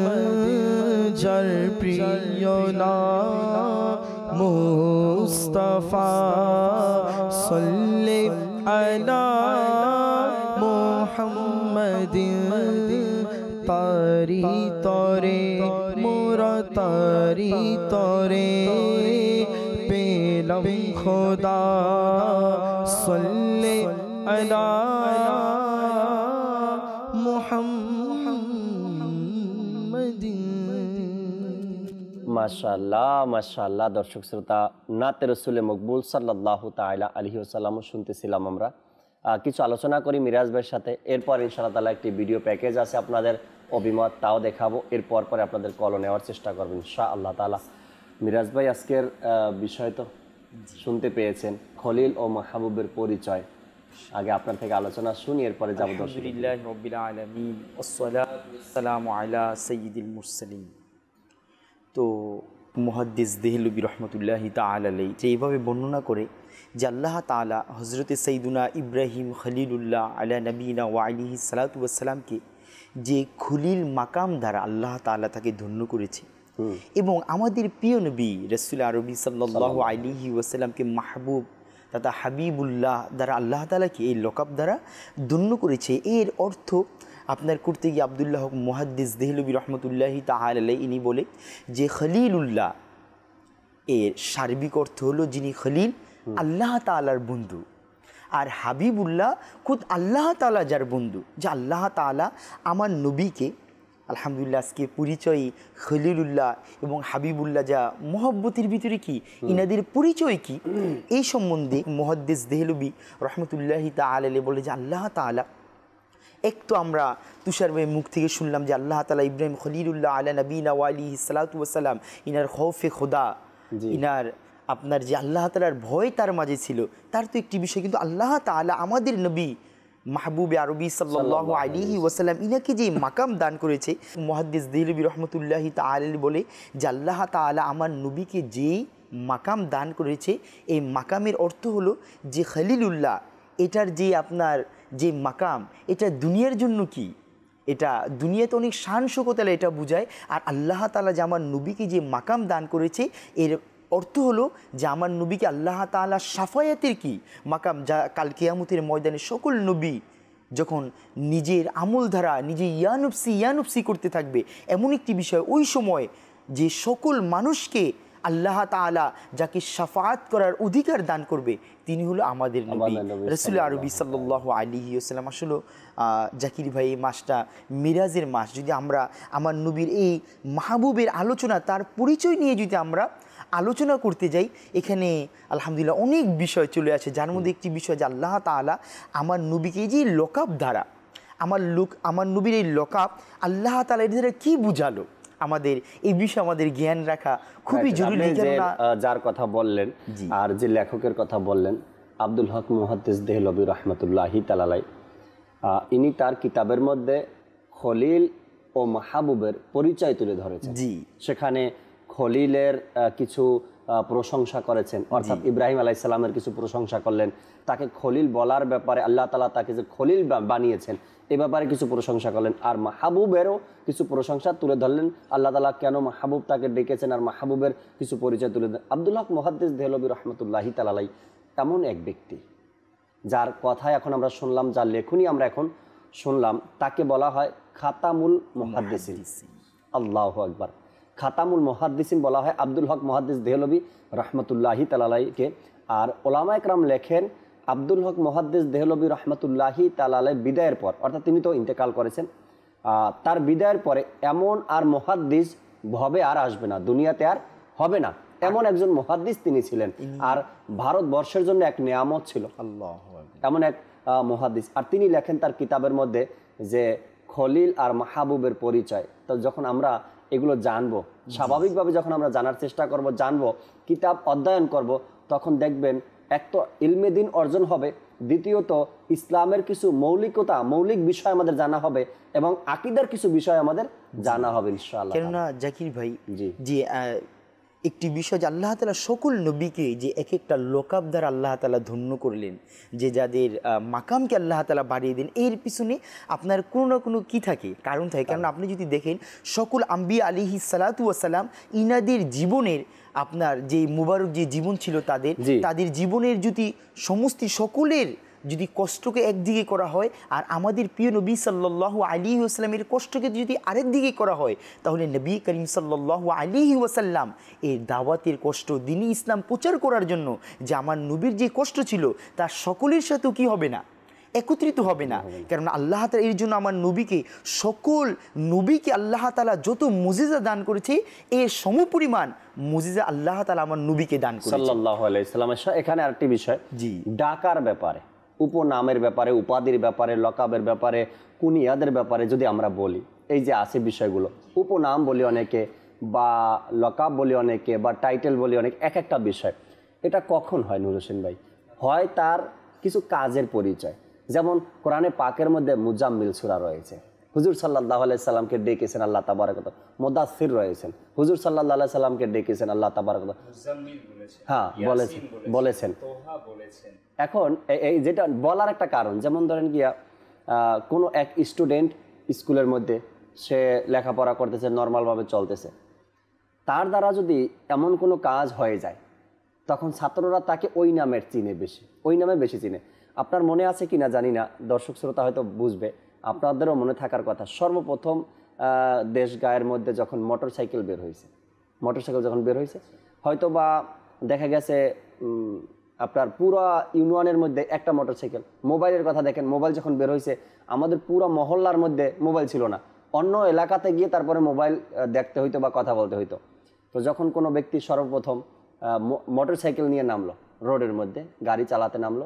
যার প্রিয় নাম মুস্তাফা সাল্লি আলা মুহাম্মাদিন তারি তরে মোরা তারি তরে পেলাম খোদা সাল্লি আলা মাশাআল্লাহ মাশাআল্লাহ। দর্শক শ্রোতা, নাতে রসুলে মকবুল সাল্লাল্লাহু তাআলা আলাইহি ওয়াসাল্লাম শুনতেছিলাম আমরা। কিছু আলোচনা করি মিরাজ ভাইয়ের সাথে, এরপর ইনশাআল্লাহ তাআলা একটি ভিডিও প্যাকেজ আছে আপনাদের অভিমত, তাও দেখাবো, এরপর পরে আপনাদের কলও নেওয়ার চেষ্টা করবেন ইনশাআল্লাহ তাআলা। মিরাজ ভাই, আজকের বিষয় তো শুনতে পেয়েছেন, খলিল ও মাহবুবের পরিচয়। আগে আপনার থেকে আলোচনা শুনি, এরপরে যাব। আলহামদুলিল্লাহি রাব্বিল আলামিন ওয়াসসালাতু ওয়াসসালামু আলা সাইয়্যিদিল মুরসালিন। তো মুহাদ্দিস দেহলবী রহমতুল্লাহি তাআলা আলাইহি যে এইভাবে বর্ণনা করে যে আল্লাহ তাআলা হযরতে সাইয়্যিদুনা ইব্রাহিম খলিলুল্লাহ আলা নবীনা ওয়া আলাইহি সালাতু ওয়াসসালামকে যে খলিল মাকাম দ্বারা আল্লাহ তাআলা তাকে ধন্য করেছে, এবং আমাদের প্রিয় নবী রাসূল আরবি সাল্লাল্লাহু আলাইহি ওয়াসাল্লামকে মাহবুব তথা হাবিবুল্লাহ দ্বারা আল্লাহ তাআলাকে এই লকাব দ্বারা ধন্য করেছে। এর অর্থ আপনার করতে গিয়ে আব্দুল্লাহ হক মুহাদ্দিস দেহলভী রহমতুল্লাহি তাআলা আলাইহি ইনি বলে যে খলিলুল্লাহ এর সার্বিক অর্থ হলো যিনি খলিল, আল্লাহ তাআলার বন্ধু। আর হাবিবুল্লাহ খুদ আল্লাহ তাআলা যার বন্ধু, যে আল্লাহ তাআলা আমার নবীকে, আলহামদুলিল্লাহ আজকে পরিচয় খলিলুল্লাহ এবং হাবিবুল্লাহ যা মহব্বতের ভিতরে কি ইনাদের পরিচয় কি, এই সম্বন্ধে মুহাদ্দিস দেহলভী রহমতুল্লাহি তাআলা আলাইহি বলে যে আল্লাহ তাআলা, এক তো আমরা তুষার ভাই মুখ থেকে শুনলাম যে আল্লাহ তাআলা ইব্রাহিম খলিলুল্লাহ আলা নবীনা ওয়া আলাইহি সাল্লাতু ওয়া সালাম, ইনার খৌফে খোদা, ইনার আপনার যে আল্লাহ তাআলার ভয় তার মাঝে ছিল, তার তো একটি বিষয়। কিন্তু আল্লাহ তাআলা আমাদের নবী মাহবুবে আরবি সাল্লাল্লাহু আলাইহি ওয়াসাল্লাম ইনাকে যে মাকাম দান করেছে, মুহাদ্দিস দেহলভী রহমতুল্লাহি তাআলা আলাইহি বলে যে আল্লাহ তাআলা আমার নবীকে যেই মাকাম দান করেছে, এই মাকামের অর্থ হলো যে খলিলুল্লাহ, এটার যে আপনার যে মাকাম, এটা দুনিয়ার জন্য কি, এটা দুনিয়াতে অনেক শান শৌকতালে এটা বোঝায়। আর আল্লাহ তাআলা যে আমার নবীকে যে মাকাম দান করেছে, এর অর্থ হলো যে আমার নবীকে আল্লাহ তাআলা শাফায়াতের কি মাকাম, যা কাল কিয়ামতের ময়দানে সকল নবী যখন নিজের আমল ধারা নিজে ইয়ানুফসি করতে থাকবে, এমন একটি বিষয় ওই সময় যে সকল মানুষকে আল্লাহ তাআলা যাকে শাফাআত করার অধিকার দান করবে, তিনি হলো আমাদের নবী রাসূল আরবি সাল্লাল্লাহু আলাইহি ওয়াসাল্লাম। আসলে জাকির ভাই, এই মাসটা মিরাজের মাস। যদি আমরা আমার নবীর এই মাহবুবের আলোচনা, তার পরিচয় নিয়ে যদি আমরা আলোচনা করতে যাই, এখানে আলহামদুলিল্লাহ অনেক বিষয় চলে আসে, যার মধ্যে একটি বিষয় যে আল্লাহ তাআলা আমার নবীকে যে লকাব দ্বারা, আমার নবীর এই লকাব আল্লাহ তাআলা এর দ্বারা কী বুঝালো, আমাদের এই বিষয়ে আমাদের জ্ঞান রাখা খুবই জরুরি। যার কথা বললেন আর যে লেখকের কথা বললেন, আব্দুল হক মুহাদ্দিস দেহলভী রহমতুল্লাহি তাআলা আলাইহি, ইনি তার কিতাবের মধ্যে খলিল ও মাহবুবের পরিচয় তুলে ধরেছেন। জি, সেখানে খলিলের কিছু প্রশংসা করেছেন, অর্থাৎ ইব্রাহিম আলাইহিস সালামের কিছু প্রশংসা করলেন, তাকে খলিল বলার ব্যাপারে আল্লাহ তাআলা তাকে যে খলিল বানিয়েছেন এ ব্যাপারে কিছু প্রশংসা করলেন। আর মাহবুবেরও কিছু প্রশংসা তুলে ধরলেন, আল্লাহ তাআলা কেন মাহবুব তাকে ডেকেছেন, আর মাহবুবের কিছু পরিচয় তুলে দেন। আব্দুল হক মুহাদ্দিস দেহলভী রহমতুল্লাহি তাআলা আলাইহি এমন এক ব্যক্তি যার কথাই এখন আমরা শুনলাম, যার লেখনী আমরা এখন শুনলাম, তাকে বলা হয় খাতামুল মুহাদ্দিসিন। আল্লাহু আকবার। খাতামুল মুহাদ্দিসিন বলা হয় আব্দুল হক মুহাদ্দিস দেহলভী রহমতুল্লাহি তাআলা আলাইহিকে। আর ওলামায়ে কেরাম লেখেন আব্দুল হক মুহাদ্দিস দেহলভী রহমতুল্লাহি তাআলা আলাইহি বিদায়ের পর, অর্থাৎ তিনি তো ইন্তেকাল করেছেন, তার বিদায়ের পরে এমন আর মুহাদ্দিস ভবে আর আসবে না, দুনিয়াতে আর হবে না, এমন একজন মুহাদ্দিস তিনি ছিলেন। আর ভারতবর্ষের জন্য এক নিয়ামত ছিল, এমন এক মুহাদ্দিস। আর তিনি লেখেন তার কিতাবের মধ্যে যে খলিল আর মাহবুবের পরিচয়। তো যখন আমরা এগুলো জানবো, স্বাভাবিকভাবে যখন আমরা জানার চেষ্টা করব, জানবো, কিতাব অধ্যয়ন করব, তখন দেখবেন এক তো ইলমে দিন অর্জন হবে, দ্বিতীয়ত ইসলামের কিছু মৌলিক বিষয় আমাদের জানা হবে, এবং আকীদার কিছু বিষয় আমাদের জানা হবে ইনশাআল্লাহ। কেননা জাকির ভাই, যে একটি বিষয় যে আল্লাহ তাআলা সকল নবীকে যে এক একটা লোকাব দ্বারা আল্লাহ তাআলা ধন্য করলেন, যে যাদের মাকামকে আল্লাহ তাআলা বাড়িয়ে দেন, এর পিছনে আপনার কোনো না কোনো কী থাকে, কারণ থাকে। কারণ আপনি যদি দেখেন সকল আম্বিয়া আলাইহিস সালাতু ওয়াস সালাম, ইনাদের জীবনের আপনার যে মুবারক যে জীবন ছিল, তাদের জীবনের যদি সকলের যদি কষ্টকে একদিকে করা হয়, আর আমাদের প্রিয় নবী সাল্লাল্লাহু আলাইহি ওয়াসাল্লামের কষ্টকে যদি আরেক দিকে করা হয়, তাহলে নবী করিম সাল্লাল্লাহু আলাইহি ওয়াসাল্লাম এই দাওয়াতের কষ্ট, দ্বীন ইসলাম প্রচার করার জন্য যে আমার নবীর যে কষ্ট ছিল, তার সকলের সাথেও কি হবে না, একত্রিত হবে না। কারণ আল্লাহ তাআলা এর জন্য আমার নবীকে, সকল নবীকে আল্লাহ তাআলা যত মুজিজা দান করেছে, এর সমপরিমাণ মুজিজা আল্লাহ তাআলা আমার নবীকে দান করেছে সাল্লাল্লাহু আলাইহি ওয়াসাল্লাম। এখানে আরেকটি বিষয়, ডাকার ব্যাপারে, উপনামের ব্যাপারে, উপাধির ব্যাপারে, লকাবের ব্যাপারে, কুনিয়াদের ব্যাপারে যদি আমরা বলি, এই যে আছে বিষয়গুলো, উপনাম বলি অনেকে, বা লকাব বলি অনেকে, বা টাইটেল বলি অনেকে, এক একটা বিষয়। এটা কখন হয় নূর হোসেন ভাই? হয় তার কিছু কাজের পরিচয়। যেমন কোরআনে পাকের মধ্যে মুজাম্মিল সূরা রয়েছে, হুজুর সাল্লাল্লাহু আলাইহি সাল্লামকে ডেকেছেন আল্লাহ তাবারক ওয়া তাআলা। মুদাসসির রয়েছেন, হুজুর সাল্লাল্লাহু আলাইহি সাল্লামকে ডেকেছেন আল্লাহ তাবারক ওয়া তাআলা। মুজাম্মিল বলেছেন, হ্যাঁ বলেছেন। এখন এই যেটা বলার একটা কারণ, যেমন ধরেন গিয়া কোনো এক স্টুডেন্ট স্কুলের মধ্যে সে লেখাপড়া করতেছে, নর্মালভাবে চলতেছে, তার দ্বারা যদি এমন কোনো কাজ হয়ে যায়, তখন ছাত্ররা তাকে ওই নামে বেশি চিনে। আপনার মনে আছে কি না জানি না, দর্শক শ্রোতা হয়তো বুঝবে, আপনাদেরও মনে থাকার কথা, সর্বপ্রথম দেশ গায়ের মধ্যে যখন মোটর সাইকেল বের হয়েছে, হয়তো বা দেখা গেছে আপনার পুরো ইউনিয়নের মধ্যে একটা মোটর সাইকেল। মোবাইলের কথা দেখেন, মোবাইল যখন বের হয়েছে আমাদের পুরো মহল্লার মধ্যে মোবাইল ছিল না, অন্য এলাকাতে গিয়ে তারপরে মোবাইল দেখতে হইতো বা কথা বলতে হইতো। তো যখন কোনো ব্যক্তি সর্বপ্রথম মোটর সাইকেল নিয়ে নামলো, রোডের মধ্যে গাড়ি চালাতে নামলো,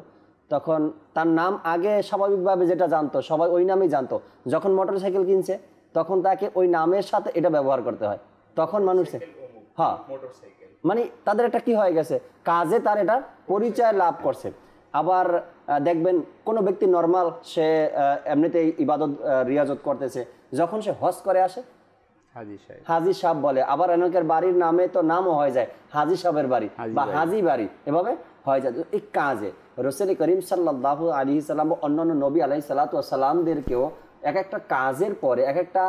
তখন তার নাম আগে স্বাভাবিকভাবে যেটা জানতো সবাই ওই নামেই জানতো। যখন মোটর সাইকেল কিনছে তখন তাকে ওই নামের সাথে এটা ব্যবহার করতে হয়। তখন মানুষ হ্যাঁ মানে তাদের একটা কি হয়ে গেছে, কাজে তার এটা পরিচয় লাভ করছে। আবার দেখবেন কোনো ব্যক্তি নর্মাল, সে এমনিতেই ইবাদত রিয়াজত করতেছে, যখন সে হজ করে আসে হাজি সাহেব বলে। আবার অনেকের বাড়ির নামে তো নামও হয়ে যায় হাজি সাহেবের বাড়ি বা হাজি বাড়ি, এভাবে হয়ে যায়। এই কাজে রাসূল করিম সাল্লাল্লাহু আলাইহি সাল্লাম অন্যান্য নবী আলাইহিস সালাতু ওয়াস সালামদেরকেও এক একটা কাজের পরে, এক একটা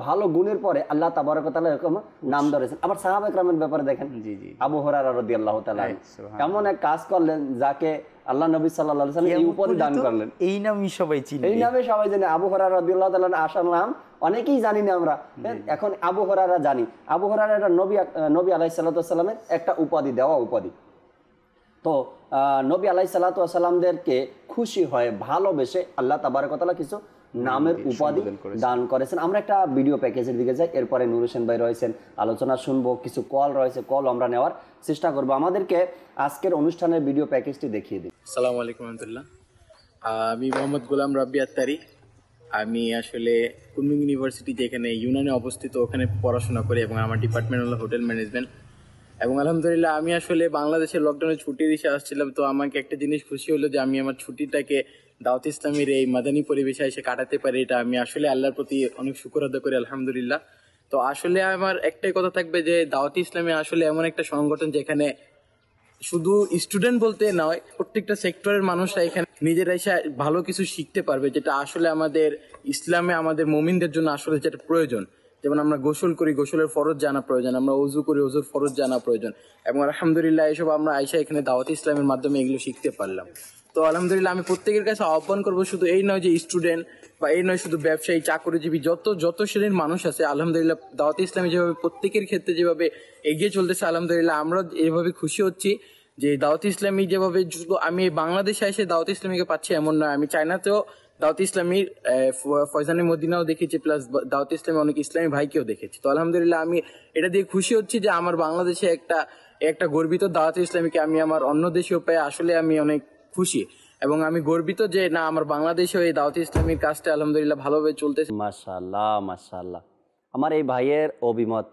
ভালো গুণের পরে আল্লাহ তাবারক ওয়া তাআলা এরকম নাম ধরেছেন। আবার সাহাবা ইকরামের ব্যাপারে দেখেন, আবু হুরায়রা রাদিয়াল্লাহু তাআলা এমন এক কাজ করলেন যাকে আল্লাহ নবী সাল্লাল্লাহু আলাইহি ওয়াসাল্লাম এই উপাধি দান করলেন। এই নামই সবাই চিনে, এই নামে সবাই জানে। আবু হুরায়রা রাদিয়াল্লাহু তাআলা আসার নাম অনেকেই জানি না আমরা, এখন আবু হুরায়রা জানি। আবু হুরায়রা এটা নবী আলাইহিস সালাতু ওয়াস সালামের একটা উপাধি, দেওয়া উপাধি। তো নবী আলাইহিস সালাতু ওয়াস সালামদেরকে খুশি হয়ে ভালোবেসে আল্লাহ তাবারক ওয়া তাআলা কিছু নামের উপাধি দান করেছেন। আমরা একটা ভিডিও প্যাকেজের দিকে যাই, এরপরে নুর হোসেন ভাই রয়েছেন, আলোচনা শুনবো, কিছু কল রয়েছে, কল আমরা নেওয়ার চেষ্টা করবো। আমাদেরকে আজকের অনুষ্ঠানের ভিডিও প্যাকেজটি দেখিয়ে দিই। আসসালামু আলাইকুম রহমতুল্লাহ। আমি মোহাম্মদ গোলাম রাব্বি আত্তারি। আমি আসলে কুনমিং ইউনিভার্সিটি, যেখানে ইউনানে অবস্থিত, ওখানে পড়াশোনা করি এবং আমার ডিপার্টমেন্ট হলো হোটেল ম্যানেজমেন্ট। এবং আলহামদুলিল্লাহ আমি আসলে বাংলাদেশের লকডাউনে ছুটির এসে আসছিলাম। তো আমাকে একটা জিনিস খুশি হলো যে আমি আমার ছুটিটাকে দাওয়াত ইসলামীর এই মাদানী পরিবেশে এসে কাটাতে পারি। এটা আমি আসলে আল্লাহর প্রতি অনেক শুকর আদায় করি, আলহামদুলিল্লাহ। তো আসলে আমার একটাই কথা থাকবে যে দাওয়াত ইসলামী আসলে এমন একটা সংগঠন যেখানে শুধু স্টুডেন্ট বলতে নয়, প্রত্যেকটা সেক্টরের মানুষরা এখানে নিজেরা এসে ভালো কিছু শিখতে পারবে, যেটা আসলে আমাদের ইসলামে আমাদের মুমিনদের জন্য আসলে যেটা প্রয়োজন। যেমন আমরা গোসল করি, গোসলের ফরজ জানা প্রয়োজন, আমরা ওযু করি, ওযুর ফরজ জানা প্রয়োজন। এবং আলহামদুলিল্লাহ এইসব আমরা আইসা এখানে দাওয়াত ইসলামের মাধ্যমে এগুলো শিখতে পারলাম। তো আলহামদুলিল্লাহ আমি প্রত্যেকের কাছে আহ্বান করবো, শুধু এই নয় যে স্টুডেন্ট বা এই নয় শুধু ব্যবসায়ী, চাকরিজীবী, যত শ্রেণীর মানুষ আছে, আলহামদুলিল্লাহ দাওয়াত ইসলামী যেভাবে প্রত্যেকের ক্ষেত্রে যেভাবে এগিয়ে চলতেছে, আলহামদুলিল্লাহ আমরা এভাবে খুশি হচ্ছি যে দাওয়াত ইসলামী যেভাবে, শুধু আমি বাংলাদেশে এসে দাওয়াত ইসলামীকে পাচ্ছি এমন নয়, আমি চায়নাতেও দাওয়াত ইসলামীর ফয়জানে মদিনাও দেখেছি, প্লাস দাওয়াত ইসলামী অনেক ইসলামী ভাইকেও দেখেছি। তো আলহামদুলিল্লাহ আমি এটা দিয়ে খুশি হচ্ছি যে আমার বাংলাদেশে একটা গর্বিত দাওয়াত ইসলামীকে আমি আমার অন্য দেশেও পেয়ে আসলে আমি অনেক খুশি। এবং আমি গর্বিত যে না, আমার বাংলাদেশেও এই দাওয়াত ইসলামীর কাজটা আলহামদুলিল্লাহ ভালোভাবে চলতেছে। মাশাআল্লাহ মাশাআল্লাহ। আমার এই ভাইয়ের অভিমত,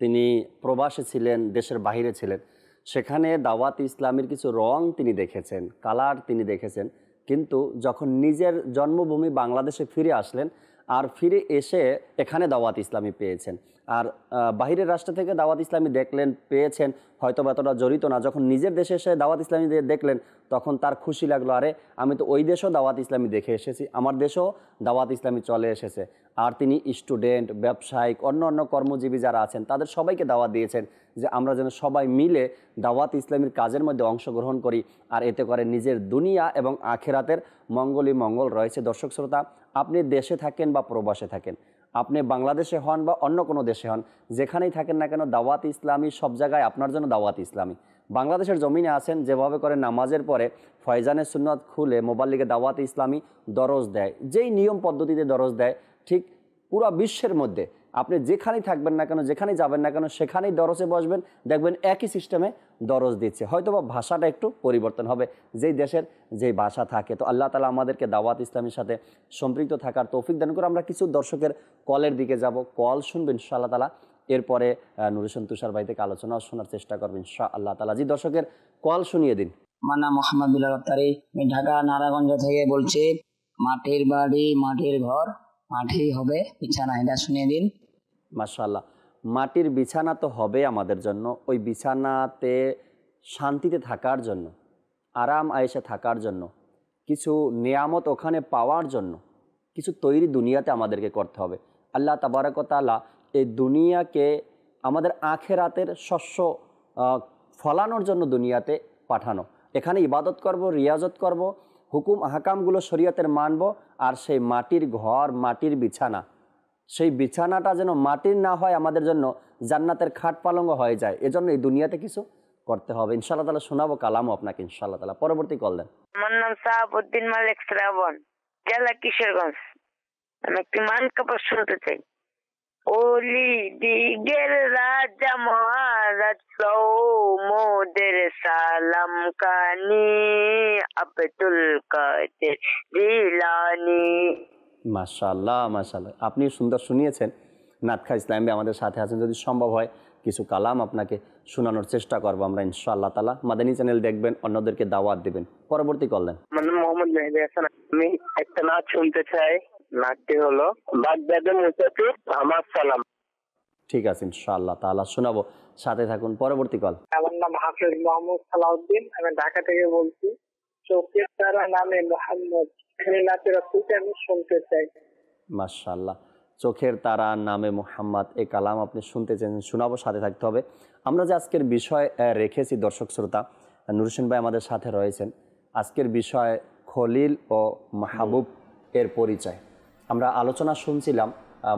তিনি প্রবাসে ছিলেন, দেশের বাইরে ছিলেন, সেখানে দাওয়াত ইসলামের কিছু রং তিনি দেখেছেন, কালার তিনি দেখেছেন, কিন্তু যখন নিজের জন্মভূমি বাংলাদেশে ফিরে আসলেন আর ফিরে এসে এখানে দাওয়াত ইসলামী পেয়েছেন। আর বাহিরের রাষ্ট্র থেকে দাওয়াত ইসলামী দেখলেন, পেয়েছেন, হয়তো বা এতটা জড়িত না। যখন নিজের দেশে এসে দাওয়াত ইসলামী দেখলেন তখন তার খুশি লাগলো, আরে আমি তো ওই দেশেও দাওয়াত ইসলামী দেখে এসেছি, আমার দেশেও দাওয়াত ইসলামী চলে এসেছে। আর তিনি স্টুডেন্ট, ব্যবসায়িক, অন্য কর্মজীবী যারা আছেন তাদের সবাইকে দাওয়াত দিয়েছেন যে আমরা যেন সবাই মিলে দাওয়াত ইসলামীর কাজের মধ্যে অংশগ্রহণ করি, আর এতে করে নিজের দুনিয়া এবং আখিরাতের মঙ্গলই মঙ্গল রয়েছে। দর্শক শ্রোতা, আপনি দেশে থাকেন বা প্রবাসে থাকেন, আপনি বাংলাদেশে হন বা অন্য কোনো দেশে হন, যেখানেই থাকেন না কেন দাওয়াত ইসলামী সব জায়গায় আপনার জন্য দাওয়াত ইসলামী। বাংলাদেশের জমিনে আছেন, যেভাবে করে নামাজের পরে ফয়জানের সুন্নাত খুলে মোবাল্লিগে দাওয়াত ইসলামী দরজ দেয়, যেই নিয়ম পদ্ধতিতে দরজ দেয়, ঠিক পুরো বিশ্বের মধ্যে আপনি যেখানেই থাকবেন না কেন, যেখানেই যাবেন না কেন, সেখানেই দরজে বসবেন, দেখবেন একই সিস্টেমে দরজ দিচ্ছে। হয়তো বা ভাষাটা একটু পরিবর্তন হবে, যেই দেশের যেই ভাষা থাকে। তো আল্লাহ তাআলা আমাদেরকে দাওয়াত ইসলামের সাথে সম্পৃক্ত থাকার তৌফিক দান করে। আমরা কিছু দর্শকের কলের দিকে যাব, কল শুনবেন ইনশাআল্লাহ তাআলা, এরপরে নুর হোসেন তুষার ভাই থেকে আলোচনা শোনার চেষ্টা করবেন ইনশাআল্লাহ তাআলা। জি দর্শকের কল শুনিয়ে দিন। আমার নাম মোহাম্মদ বিলাল আত্তারি, আমি ঢাকা নারায়ণগঞ্জ থেকে বলছি। মাটির বাড়ি, মাটির ঘর, মাটি হবে বিছানা, এটা শুনিয়ে দিন। মাশাআল্লাহ, মাটির বিছানা তো হবে আমাদের জন্য, ওই বিছানাতে শান্তিতে থাকার জন্য, আরাম আয়েশে থাকার জন্য, কিছু নিয়ামত ওখানে পাওয়ার জন্য কিছু তৈরি দুনিয়াতে আমাদেরকে করতে হবে। আল্লাহ তাবারক ওয়া তাআলা এই দুনিয়াকে আমাদের আখেরাতের শস্য ফলানোর জন্য দুনিয়াতে পাঠানো। এখানে ইবাদত করব, রিয়াজত করব, হুকুম আহকামগুলো শরীয়তের মানব, আর সেই মাটির ঘর, মাটির বিছানা, সেই বিছানাটা যেন মাটির না হয়, আমাদের জন্য জান্নাতের খাট পালঙ্গ হয়ে যায়। এজন্য এই দুনিয়াতে কিছু করতে হবে। ইনশাআল্লাহ তাআলা শোনাবো কালামও আপনাকে ইনশাআল্লাহ তাআলা। পরবর্তী কল দেন। আমার নাম সাহাবউদ্দিন মালিক শ্রাবণ, জেলা কিশোরগঞ্জ। আমি একটি মানকা প্রশ্ন শুনতে চাই। ওলি দিগের রাজা মহারাজ মোদের সালাম কানি আব্দুল কাদের জিলানি। মাশাআল্লাহ মাশাআল্লাহ, আপনি সুন্দর শুনিয়েছেন। নাতখা ইসলাম ভাই আমাদের সাথে আছেন, যদি সম্ভব হয় কিছু কালাম আপনাকে শোনানোর চেষ্টা করবো আমরা ইনশাআল্লাহ তাআলা। মাদানী চ্যানেল দেখবেন, অন্যদেরকে দাওয়াত দেবেন। পরবর্তী কল দেন। আমার নাম মোহাম্মদ মেহেদী হাসান। আমি একটা নাচ শুনতে চাই। নাচটি হলো বাগদাদের মুসাফির আমার সালাম। ঠিক আছে ইনশাআল্লাহ তাআলা শোনাবো, সাথে থাকুন। পরবর্তী কল। আমার নাম হাফিজ মোহাম্মদ সালাউদ্দিন, আমি ঢাকা থেকে বলছি। চোখের তারা নামে মোহাম্মদ, এই নাচের অর্থটি আমি শুনতে চাই। মাশাআল্লাহ, চোখের তারা নামে মুহাম্মদ, এই কালাম আপনি শুনতে চান, শোনাবো, সাথে থাকতে হবে। আমরা যে আজকের বিষয় রেখেছি, দর্শক শ্রোতা নুর হোসেন ভাই আমাদের সাথে রয়েছেন। আজকের বিষয় খলিল ও মাহবুব এর পরিচয়। আমরা আলোচনা শুনছিলাম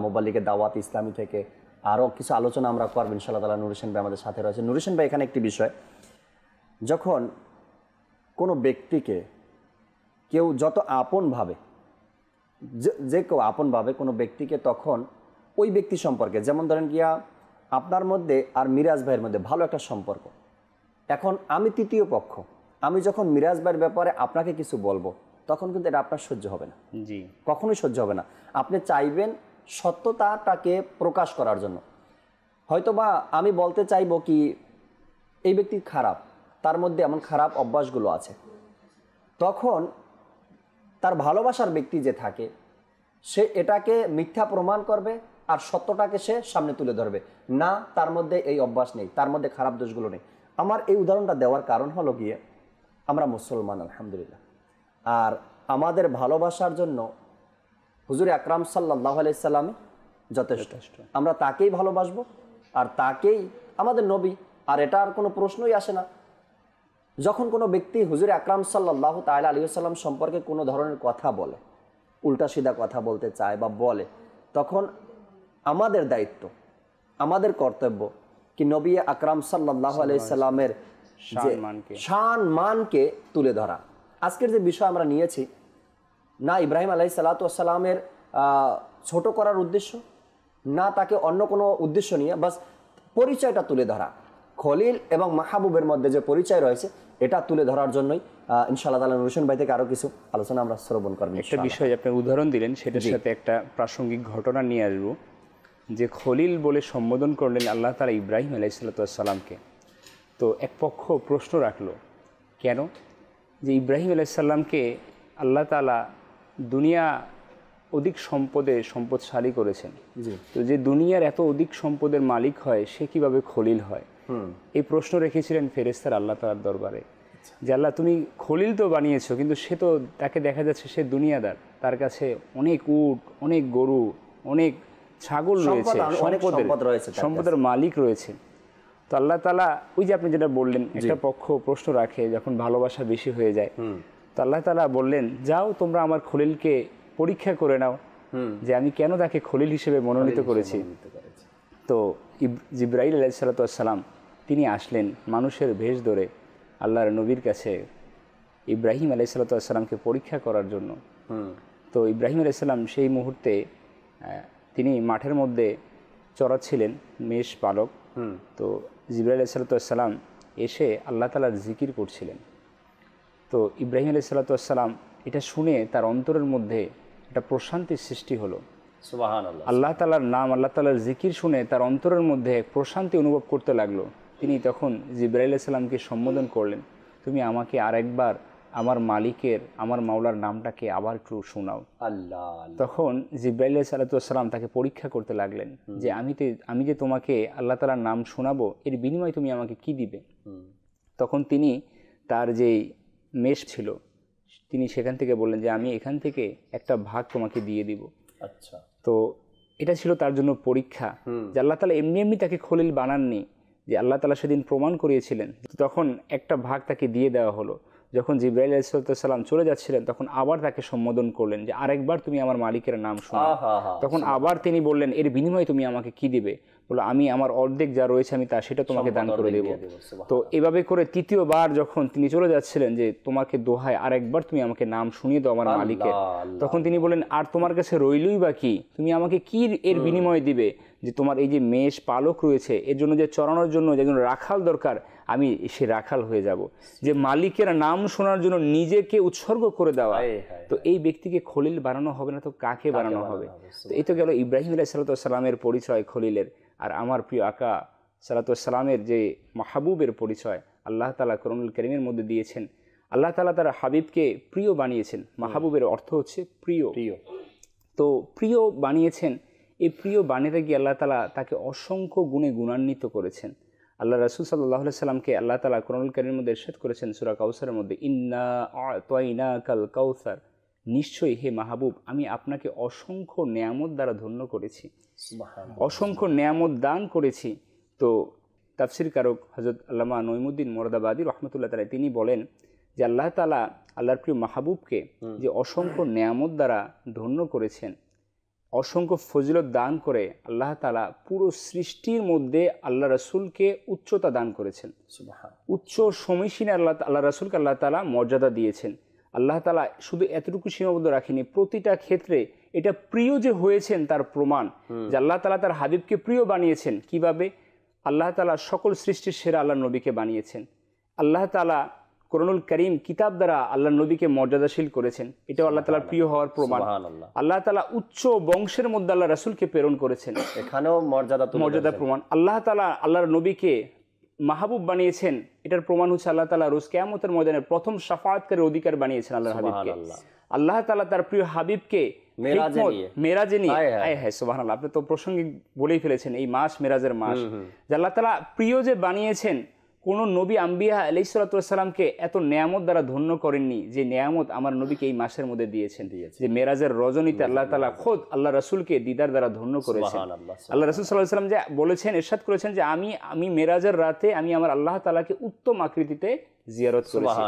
মোবাল্লিগের দাওয়াত ইসলামী থেকে, আরও কিছু আলোচনা আমরা করবেন ইনশাআল্লাহ তাআলা। নুর হোসেন ভাই আমাদের সাথে রয়েছে। নুর হোসেন ভাই, এখানে একটি বিষয়, যখন কোনো ব্যক্তিকে কেউ যত আপন ভাবে, যে কেউ আপন ভাবে কোনো ব্যক্তিকে, তখন ওই ব্যক্তি সম্পর্কে, যেমন ধরেন গিয়া আপনার মধ্যে আর মিরাজ ভাইয়ের মধ্যে ভালো একটা সম্পর্ক, এখন আমি তৃতীয় পক্ষ, আমি যখন মিরাজ ভাইয়ের ব্যাপারে আপনাকে কিছু বলবো, তখন কিন্তু এটা আপনার সহ্য হবে না, জি, কখনোই সহ্য হবে না। আপনি চাইবেন সত্যতাটাকে প্রকাশ করার জন্য। হয়তোবা আমি বলতে চাইবো কি এই ব্যক্তি খারাপ, তার মধ্যে এমন খারাপ অভ্যাসগুলো আছে, তখন তার ভালোবাসার ব্যক্তি যে থাকে, সে এটাকে মিথ্যা প্রমাণ করবে আর সত্যটাকে সে সামনে তুলে ধরবে, না তার মধ্যে এই অভ্যাস নেই, তার মধ্যে খারাপ দোষগুলো নেই। আমার এই উদাহরণটা দেওয়ার কারণ হলো গিয়ে, আমরা মুসলমান আলহামদুলিল্লাহ, আর আমাদের ভালোবাসার জন্য হুজুর আকরাম সাল্লাল্লাহু আলাইহি সাল্লামই যথেষ্ট। আমরা তাকেই ভালোবাসবো, আর তাকেই আমাদের নবী, আর এটা আর কোনো প্রশ্নই আসে না। যখন কোনো ব্যক্তি হুজুর আকরাম সাল্লাল্লাহু তাআলা আলাইহি ওয়াসাল্লাম সম্পর্কে কোনো ধরনের কথা বলে, উল্টা সিধা কথা বলতে চায় বা বলে, তখন আমাদের দায়িত্ব, আমাদের কর্তব্য কি নবী আকরাম সাল্লাল্লাহু আলাইহি সাল্লামের শান মানকে তুলে ধরা। আজকের যে বিষয় আমরা নিয়েছি, না ইব্রাহিম আলাইহিস সালাতু ওয়াস সালামের ছোট করার উদ্দেশ্য, না তাকে অন্য কোনো উদ্দেশ্য নিয়ে, বাস পরিচয়টা তুলে ধরা। খলিল এবং মাহবুবের মধ্যে যে পরিচয় রয়েছে, এটা তুলে ধরার জন্যই ইনশাআল্লাহ তাআলা নুর হোসেন ভাই থেকে আরও কিছু আলোচনা আমরা শ্রবণ করব। একটা বিষয় আপনি উদাহরণ দিলেন, সেটার সাথে একটা প্রাসঙ্গিক ঘটনা নিয়ে আসবো। যে খলিল বলে সম্বোধন করলেন আল্লাহ তাআলা ইব্রাহিম আলাইহিস সালামকে, তো এক পক্ষ প্রশ্ন রাখলো, কেন যে ইব্রাহিম আলাইহিস সালামকে আল্লাহ তাআলা দুনিয়া অধিক সম্পদশালী করেছেন, তো যে দুনিয়ার এত অধিক সম্পদের মালিক হয়, সে কিভাবে খলিল হয়? এই প্রশ্ন রেখেছিলেন ফেরেশতারা আল্লাহ তাআলার দরবারে, যে আল্লাহ তুমি খলিল তো বানিয়েছো, কিন্তু সে তো, তাকে দেখা যাচ্ছে সে দুনিয়াদার, তার কাছে অনেক উট, অনেক গরু, অনেক ছাগল রয়েছে, সম্পদের মালিক রয়েছে। তো আল্লাহ তাআলা, ওই যে আপনি যেটা বললেন, একটা পক্ষ প্রশ্ন রাখে যখন ভালোবাসা বেশি হয়ে যায়, তো আল্লাহ তাআলা বললেন, যাও তোমরা আমার খলিলকে পরীক্ষা করে নাও যে আমি কেন তাকে খলিল হিসেবে মনোনীত করেছি। তো জিবরাইল আলাইহিস সালাম তিনি আসলেন মানুষের ভেষ ধরে আল্লাহর নবীর কাছে ইব্রাহিম আলাইহিস সালামকে পরীক্ষা করার জন্য। তো ইব্রাহিম আলাইহিস সালাম সেই মুহূর্তে তিনি মাঠের মধ্যে চড়াচ্ছিলেন, মেষ পালক। তো জিবরাইল আলাইহিস সালাম এসে আল্লাহ তাআলার জিকির করছিলেন। তো ইব্রাহিম আলাইহিস সালাম এটা শুনে তার অন্তরের মধ্যে একটা প্রশান্তির সৃষ্টি হলো। সুবহানাল্লাহ, আল্লাহ তাআলার নাম, আল্লাহ তাআলার জিকির শুনে তার অন্তরের মধ্যে প্রশান্তি অনুভব করতে লাগলো। তিনি তখন জিবরাইল আলাইহিস সালামকে সম্বোধন করলেন, তুমি আমাকে আরেকবার আমার মালিকের, আমার মাওলার নামটাকে আবার একটু শোনাও। আল্লাহ। তখন জিবরাইল আলাইহিস সালাম তাকে পরীক্ষা করতে লাগলেন যে আমি যে তোমাকে আল্লাহ তাআলার নাম শোনাবো, এর বিনিময়ে তুমি আমাকে কি দিবে? তখন তিনি তার যে মেষ ছিল, তিনি সেখান থেকে বললেন যে আমি এখান থেকে একটা ভাগ তোমাকে দিয়ে দিব। আচ্ছা। তো এটা ছিল তার জন্য পরীক্ষা, যে আল্লাহ তাআলা এমনি এমনি তাকে খলিল বানাননি, যে আল্লাহ তাআলা সেদিন প্রমাণ করিয়েছিলেন। তখন একটা ভাগ তাকে দিয়ে দেওয়া হলো। যখন জিবরাইল আলাইহিস সালাম চলে যাচ্ছিলেন তখন আবার তাকে সম্বোধন করলেন যে আরেকবার তুমি আমার মালিকের নাম শোনো। তখন আবার তিনি বললেন এর বিনিময়ে তুমি আমাকে কি দিবে? বলে আমি আমার অর্ধেক যা রয়েছে আমি তা সেটা তোমাকে দান করে দেব। তো এভাবে করে তৃতীয়বার যখন তিনি চলে যাচ্ছিলেন যে তোমাকে দোহায় আরেকবার তুমি আমাকে নাম শুনিয়ে দাও আমার মালিকের, তখন তিনি বলেন আর তোমার কাছে রইলই বা কি, তুমি আমাকে কি এর বিনিময়ে দিবে? যে তোমার এই যে মেষ পালক রয়েছে এর জন্য যে চড়ানোর জন্য যে রাখাল দরকার, আমি সে রাখাল হয়ে যাব। যে মালিকের নাম শোনার জন্য নিজেকে উৎসর্গ করে দেওয়া, তো এই ব্যক্তিকে খলিল বানানো হবে না তো কাকে বানানো হবে? তো এই তো গেল ইব্রাহিম আলাইহিস সালামের পরিচয় খলিলের। আর আমার প্রিয় আকা সালামের যে মাহবুবের পরিচয় আল্লাহ তাআলা কোরআনুল কারীমের মধ্যে দিয়েছেন। আল্লাহ তাআলা তার হাবিবকে প্রিয় বানিয়েছেন। মাহবুবের অর্থ হচ্ছে প্রিয়। তো প্রিয় বানিয়েছেন, এই প্রিয় বানাতে গিয়ে আল্লাহ তাআলা তাকে অসংখ্য গুণে গুণান্বিত করেছেন। আল্লাহ রাসূল সাল্লাল্লাহু আলাইহি সাল্লামকে আল্লাহ তাআলা কোরআনুল কারীমের মধ্যে ইরশাদ করেছেন সূরা কাউসারের মধ্যে, ইন্না আ'তাইনাকাল কাউসার, নিশ্চয়ই হে মাহবুব আমি আপনাকে অসংখ্য নেয়ামত দ্বারা ধন্য করেছি, অসংখ্য নেয়ামত দান করেছি। তো তাফসির কারক হযরত আল্লামা নঈমুদ্দিন মোরাদাবাদী রাহমাতুল্লাহ তাআলা তিনি বলেন যে আল্লাহ তাআলা আল্লাহর প্রিয় মাহবুবকে যে অসংখ্য নেয়ামত দ্বারা ধন্য করেছেন, অসংখ্য ফজিলত দান করে আল্লাহ তাআলা পুরো সৃষ্টির মধ্যে আল্লাহ রাসূলকে উচ্চতা দান করেছেন। উচ্চ সমীচীনে আল্লাহ রাসূলকে আল্লাহ তাআলা মর্যাদা দিয়েছেন। আল্লাহ তাআলা শুধু এতটুকু সীমাবদ্ধ রাখেনি, প্রতিটা ক্ষেত্রে এটা প্রিয় যে হয়েছেন তার প্রমাণ যে আল্লাহ তাআলা তার হাবিবকে প্রিয় বানিয়েছেন। কিভাবে? আল্লাহ তাআলা সকল সৃষ্টির সেরা আল্লাহ নবীকে বানিয়েছেন। আল্লাহ তাআলা কোরআনুল কারীম কিতাব দ্বারা আল্লাহ নবীকে মর্যাদাশীল করেছেন, এটাও আল্লাহ তাআলার প্রিয় হওয়ার প্রমাণ। আল্লাহ তাআলা উচ্চ বংশের মধ্যে আল্লাহ রাসূলকে প্রেরণ করেছেন, এখানেও মর্যাদা প্রমাণ। আল্লাহ তাআলা আল্লাহর নবীকে মাহবুব বানিয়েছেন, এটার প্রমাণ হচ্ছে আল্লাহ তাআলা রোজ কিয়ামতের ময়দানে প্রথম শাফাআতকারীর অধিকার বানিয়েছেন আল্লাহর হাবিবকে। আল্লাহ তাআলা তার প্রিয় হাবিবকে মেরাজে নিয়ে সুবহানাল্লাহ, আপনি তো প্রসঙ্গিক বলেই ফেলেছেন, এই মাস মেরাজের মাস। যে আল্লাহ তাআলা প্রিয় যে বানিয়েছেন, কোন নবী আম্বিয়া আলাইহিস সালাতু ওয়াস সালামকে এত নেয়ামত দ্বারা ধন্য করেননি যে নেয়ামত আমার নবীকে এই মাসের মধ্যে দিয়েছেন। যে মেরাজের রজনীতে আল্লাহ তাআলা খোদ আল্লাহ রাসূলকে দিদার দ্বারা ধন্য করেছেন। আল্লাহ রাসূল সাল্লাল্লাহু আলাইহি ওয়াসাল্লাম যে বলেছেন, ইরশাদ করেছেন যে আমি মেরাজের রাতে আমি আমার আল্লাহ তাআলাকে উত্তম আকৃতিতে জিয়ারত করেছি।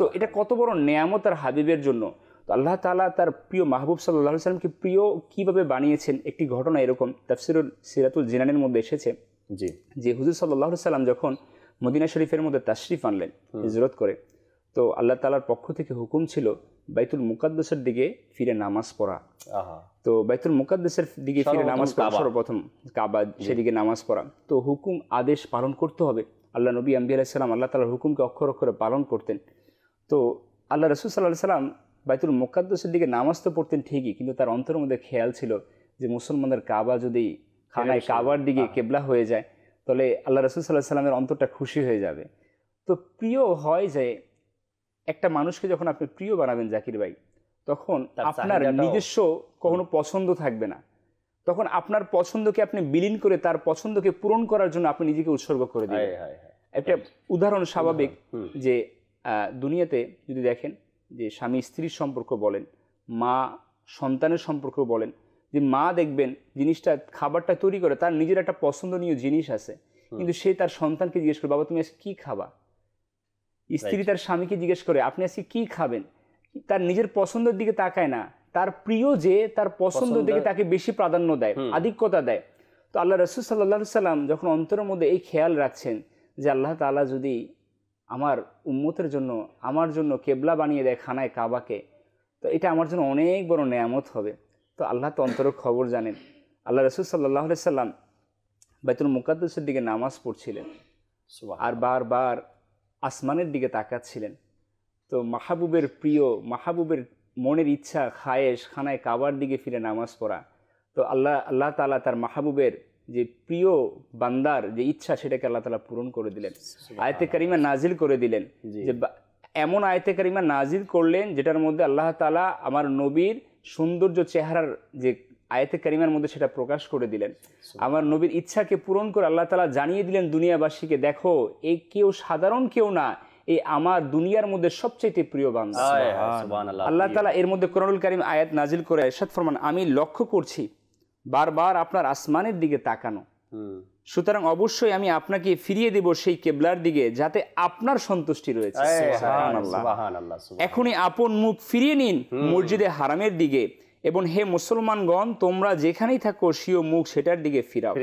তো এটা কত বড় নেয়ামত আর হাবিবের জন্য। তো আল্লাহ তাআলা তার প্রিয় মাহবুব সাল্লাল্লাহু আলাইহি ওয়াসাল্লামকে প্রিয় কিভাবে বানিয়েছেন, একটি ঘটনা এরকম তাফসীরুল সিরাতুল জিনানের মধ্যে এসেছে যে হুজুর সাল্লাল্লাহু আলাইহি ওয়াসাল্লাম যখন মদিনা শরীফের মধ্যে তাশরিফ আনলেন হিজরত করে, তো আল্লাহ তাআলার পক্ষ থেকে হুকুম ছিল বাইতুল মুকাদ্দাসের দিকে ফিরে নামাজ পড়া। তো বাইতুল মুকাদ্দাসের দিকে ফিরে নামাজ পড়া, সর্বপ্রথম কাবা সেদিকে নামাজ পড়া। তো হুকুম আদেশ পালন করতে হবে। আল্লাহ নবী আম্বিয়া আলাইহিস সালাম আল্লাহ তাআলার হুকুমকে অক্ষর অক্ষরে পালন করতেন। তো আল্লাহ রাসূল সাল্লাল্লাহু আলাইহি সাল্লাম বাইতুল মুকাদ্দাসের দিকে নামাজ তো পড়তেন ঠিকই, কিন্তু তার অন্তরের মধ্যে খেয়াল ছিল যে মুসলমানদের কাবা যদি খানায় কাবার দিকে কেবলা হয়ে যায় তাহলে আল্লাহ রাসূল সাল্লাল্লাহু আলাইহি সাল্লামের অন্তরটা খুশি হয়ে যাবে। তো প্রিয় হয় যে একটা মানুষকে যখন আপনি প্রিয় বানাবেন জাকির ভাই, তখন আপনার নিজস্ব কখনো পছন্দ থাকবে না, তখন আপনার পছন্দকে আপনি বিলীন করে তার পছন্দকে পূরণ করার জন্য আপনি নিজেকে উৎসর্গ করে দিবেন। একটা উদাহরণ স্বাভাবিক যে দুনিয়াতে যদি দেখেন যে স্বামী স্ত্রীর সম্পর্ক বলেন, মা সন্তানের সম্পর্ক বলেন, যে মা দেখবেন জিনিসটা খাবারটা তৈরি করে তার নিজের একটা পছন্দনীয় জিনিস আছে, কিন্তু সে তার সন্তানকে জিজ্ঞেস করে বাবা তুমি আজকে কি খাবা। স্ত্রী তার স্বামীকে জিজ্ঞেস করে আপনি আজকে কি খাবেন। তার নিজের পছন্দের দিকে তাকায় না, তার প্রিয় যে তার পছন্দের দিকে তাকে বেশি প্রাধান্য দেয়, আধিক্যতা দেয়। তো আল্লাহ রাসূল সাল্লাল্লাহু আলাইহি সাল্লাম যখন অন্তরের মধ্যে এই খেয়াল রাখছেন যে আল্লাহ তাআলা যদি আমার উম্মতের জন্য আমার জন্য কেবলা বানিয়ে দেয় খানায় কাবাকে, তো এটা আমার জন্য অনেক বড় নেয়ামত হবে। তো আল্লাহ তো অন্তরের খবর জানেন। আল্লাহ রাসূল সাল্লাল্লাহু আলাইহি সাল্লাম বাইতুল মুকাদ্দাসের দিকে নামাজ পড়ছিলেন আর বারবার আসমানের দিকে তাকাচ্ছিলেন। তো মাহবুবের প্রিয়, মাহবুবের মনের ইচ্ছা খায়েশ খানায় কাবার দিকে ফিরে নামাজ পড়া। তো আল্লাহ তাআলা তার মাহবুবের যে প্রিয় বান্দার যে ইচ্ছা সেটাকে আল্লাহ তাআলা পূরণ করে দিলেন, আয়াতে কারিমা নাজিল করে দিলেন। যে এমন আয়াতে কারিমা নাজিল করলেন যেটার মধ্যে আল্লাহ তাআলা আমার নবীর সৌন্দর্য চেহারার যে আয়াতে কারিমার মধ্যে সেটা প্রকাশ করে দিলেন। আমার নবীর ইচ্ছাকে পূরণ করে আল্লাহ তাআলা জানিয়ে দিলেন দুনিয়াবাসীকে, দেখো এই কেউ সাধারণ কেউ না, এই আমার দুনিয়ার মধ্যে সবচেয়ে প্রিয় বান্দা। আল্লাহ তাআলা এর মধ্যে কোরআনুল কারীম আয়াত নাজিল করে ইরশাদ ফরমান, আমি লক্ষ্য করছি বারবার আপনার আসমানের দিকে তাকানো। সুতরাং অবশ্যই আমি আপনাকে ফিরিয়ে দেব সেই কেবলার দিকে যাতে আপনার সন্তুষ্টি রয়েছে। সুবহানাল্লাহ। সুবহানাল্লাহ। এখনই আপন মুখ ফিরিয়ে নিন মসজিদে হারামের দিকে, এবং হে মুসলমানগণ তোমরা যেখানেই থাকো স্বীয় মুখ সেটার দিকে ফিরাও।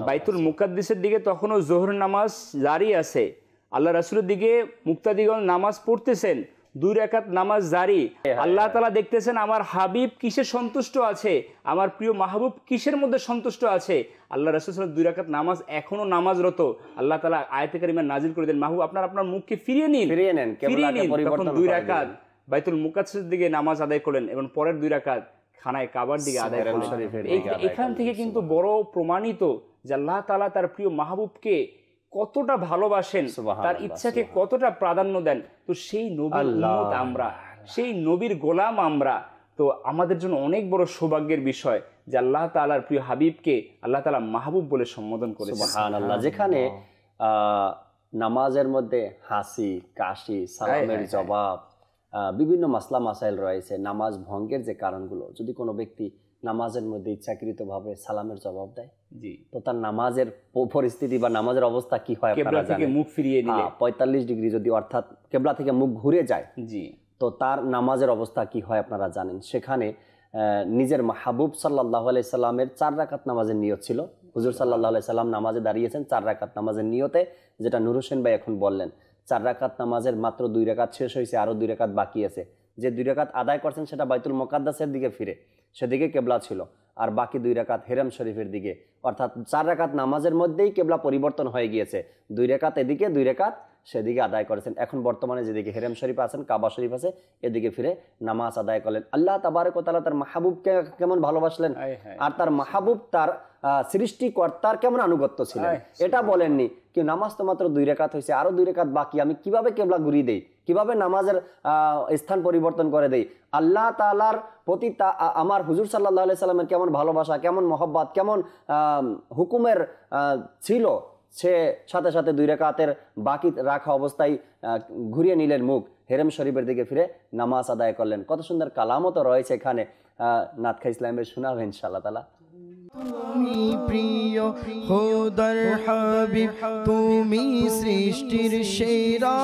বাইতুল মুকাদ্দিসের দিকে তখনও জোহর নামাজ জারি আছে, আল্লাহ রাসূলের দিকে মুক্তাদিগণ নামাজ পড়তেছেন, 2 রাকাত নামাজ জারি। আল্লাহ তাআলা দেখতেছেন আমার হাবিব কিসে সন্তুষ্ট আছে, আমার প্রিয় মাহবুব কিসের মধ্যে সন্তুষ্ট আছে। আল্লাহ রাসূল সাল্লাল্লাহু আলাইহি ওয়াসাল্লাম 2 রাকাত নামাজ এখনো নামাজরত। আল্লাহ তাআলা আয়াতে কারিমা নাজিল করে দেন, মাহবুব আপনার মুখকে ফিরিয়ে নিন। তখন 2 রাকাত বাইতুল মুকাদ্দাসের দিকে নামাজ আদায় করলেন এবং পরের 2 রাকাত খানায় কাবার দিকে আদায় করলেন। এখান থেকে কিন্তু বড় প্রমাণিত যে আল্লাহ তাআলা তার প্রিয় মাহবুবকে কতটা ভালোবাসেন, তার ইচ্ছাকে কতটা প্রাধান্য দেন। তো সেই নবীর উম্মত আমরা, সেই নবীর গোলাম আমরা, তো আমাদের জন্য অনেক বড় সৌভাগ্যের বিষয় যে আল্লাহ তাআলার প্রিয় হাবিবকে আল্লাহ তাআলা মাহবুব বলে সম্বোধন করেছেন। সুবহানাল্লাহ। যেখানে নামাজের মধ্যে হাসি কাশি, সালামের জবাব, বিভিন্ন মাসলা মাসাইল রয়েছে, নামাজ ভঙ্গের যে কারণগুলো, যদি কোনো ব্যক্তি নামাজের মধ্যে ইচ্ছাকৃতভাবে সালামের জবাব দেয়, জি, তো তার নামাজের পরিস্থিতি বা নামাজের অবস্থা কি হয় আপনারা জানেন। মুখ ফিরিয়ে নিলে 45 ডিগ্রি যদি অর্থাৎ কেবলা থেকে মুখ ঘুরে যায়, জি, তো তার নামাজের অবস্থা কি হয় আপনারা জানেন। সেখানে নিজের মাহবুব সাল্লাল্লাহু আলাইহি সাল্লামের 4 রাকাত নামাজের নিয়ত ছিল। হুজুর সাল্লাল্লাহু আলাইহি সাল্লাম নামাজে দাঁড়িয়েছেন 4 রাকাত নামাজের নিয়তে, যেটা নূর হোসেন ভাই এখন বললেন। 4 রাকাত নামাজের মাত্র 2 রাকাত শেষ হয়েছে, আরো 2 রাকাত বাকি আছে। যে 2 রাকাত আদায় করছেন সেটা বাইতুল মুকাদ্দাসের দিকে ফিরে, সেদিকে কেবলা ছিল, আর বাকি 2 রাকাত হেরাম শরীফের দিকে। অর্থাৎ 4 রাকাত নামাজের মধ্যেই কেবলা পরিবর্তন হয়ে গিয়েছে, 2 রাকাত এদিকে 2 রাকাত সেদিকে আদায় করেছেন। এখন বর্তমানে যেদিকে হেরাম শরীফ আছেন, কাবা শরীফ আছে, এদিকে ফিরে নামাজ আদায় করলেন। আল্লাহ তাবারক ওয়া তাআলা তার মাহবুবকে কেমন ভালোবাসলেন, আর তার মাহবুব তার সৃষ্টিকর্তার কেমন আনুগত্য ছিলেন এটা বলেননি। কি নামাজ তো মাত্র 2 রাকাত হয়েছে, আরো 2 রাকাত বাকি, আমি কিভাবে কেবলা ঘুরিয়ে দেই, কিভাবে নামাজের স্থান পরিবর্তন করে দেই। আল্লাহ তাআলার প্রতি আমার হুজুর সাল্লাল্লাহু আলাইহি সাল্লামের কেমন ভালোবাসা, কেমন মহব্বত, কেমন হুকুমের ছিল, সে সাথে সাথে 2 রাকাতের বাকি রাখা অবস্থায় ঘুরিয়ে নিলেন মুখ, হেরেম শরীফের দিকে ফিরে নামাজ আদায় করলেন। কত সুন্দর কালামও তো রয়েছে এখানে, নাতখা ইসলামের শোনাবেন ইনশাআল্লাহ তাআলা। তুমি প্রিয় খোদার হাবিব, তুমি সৃষ্টির সেরা,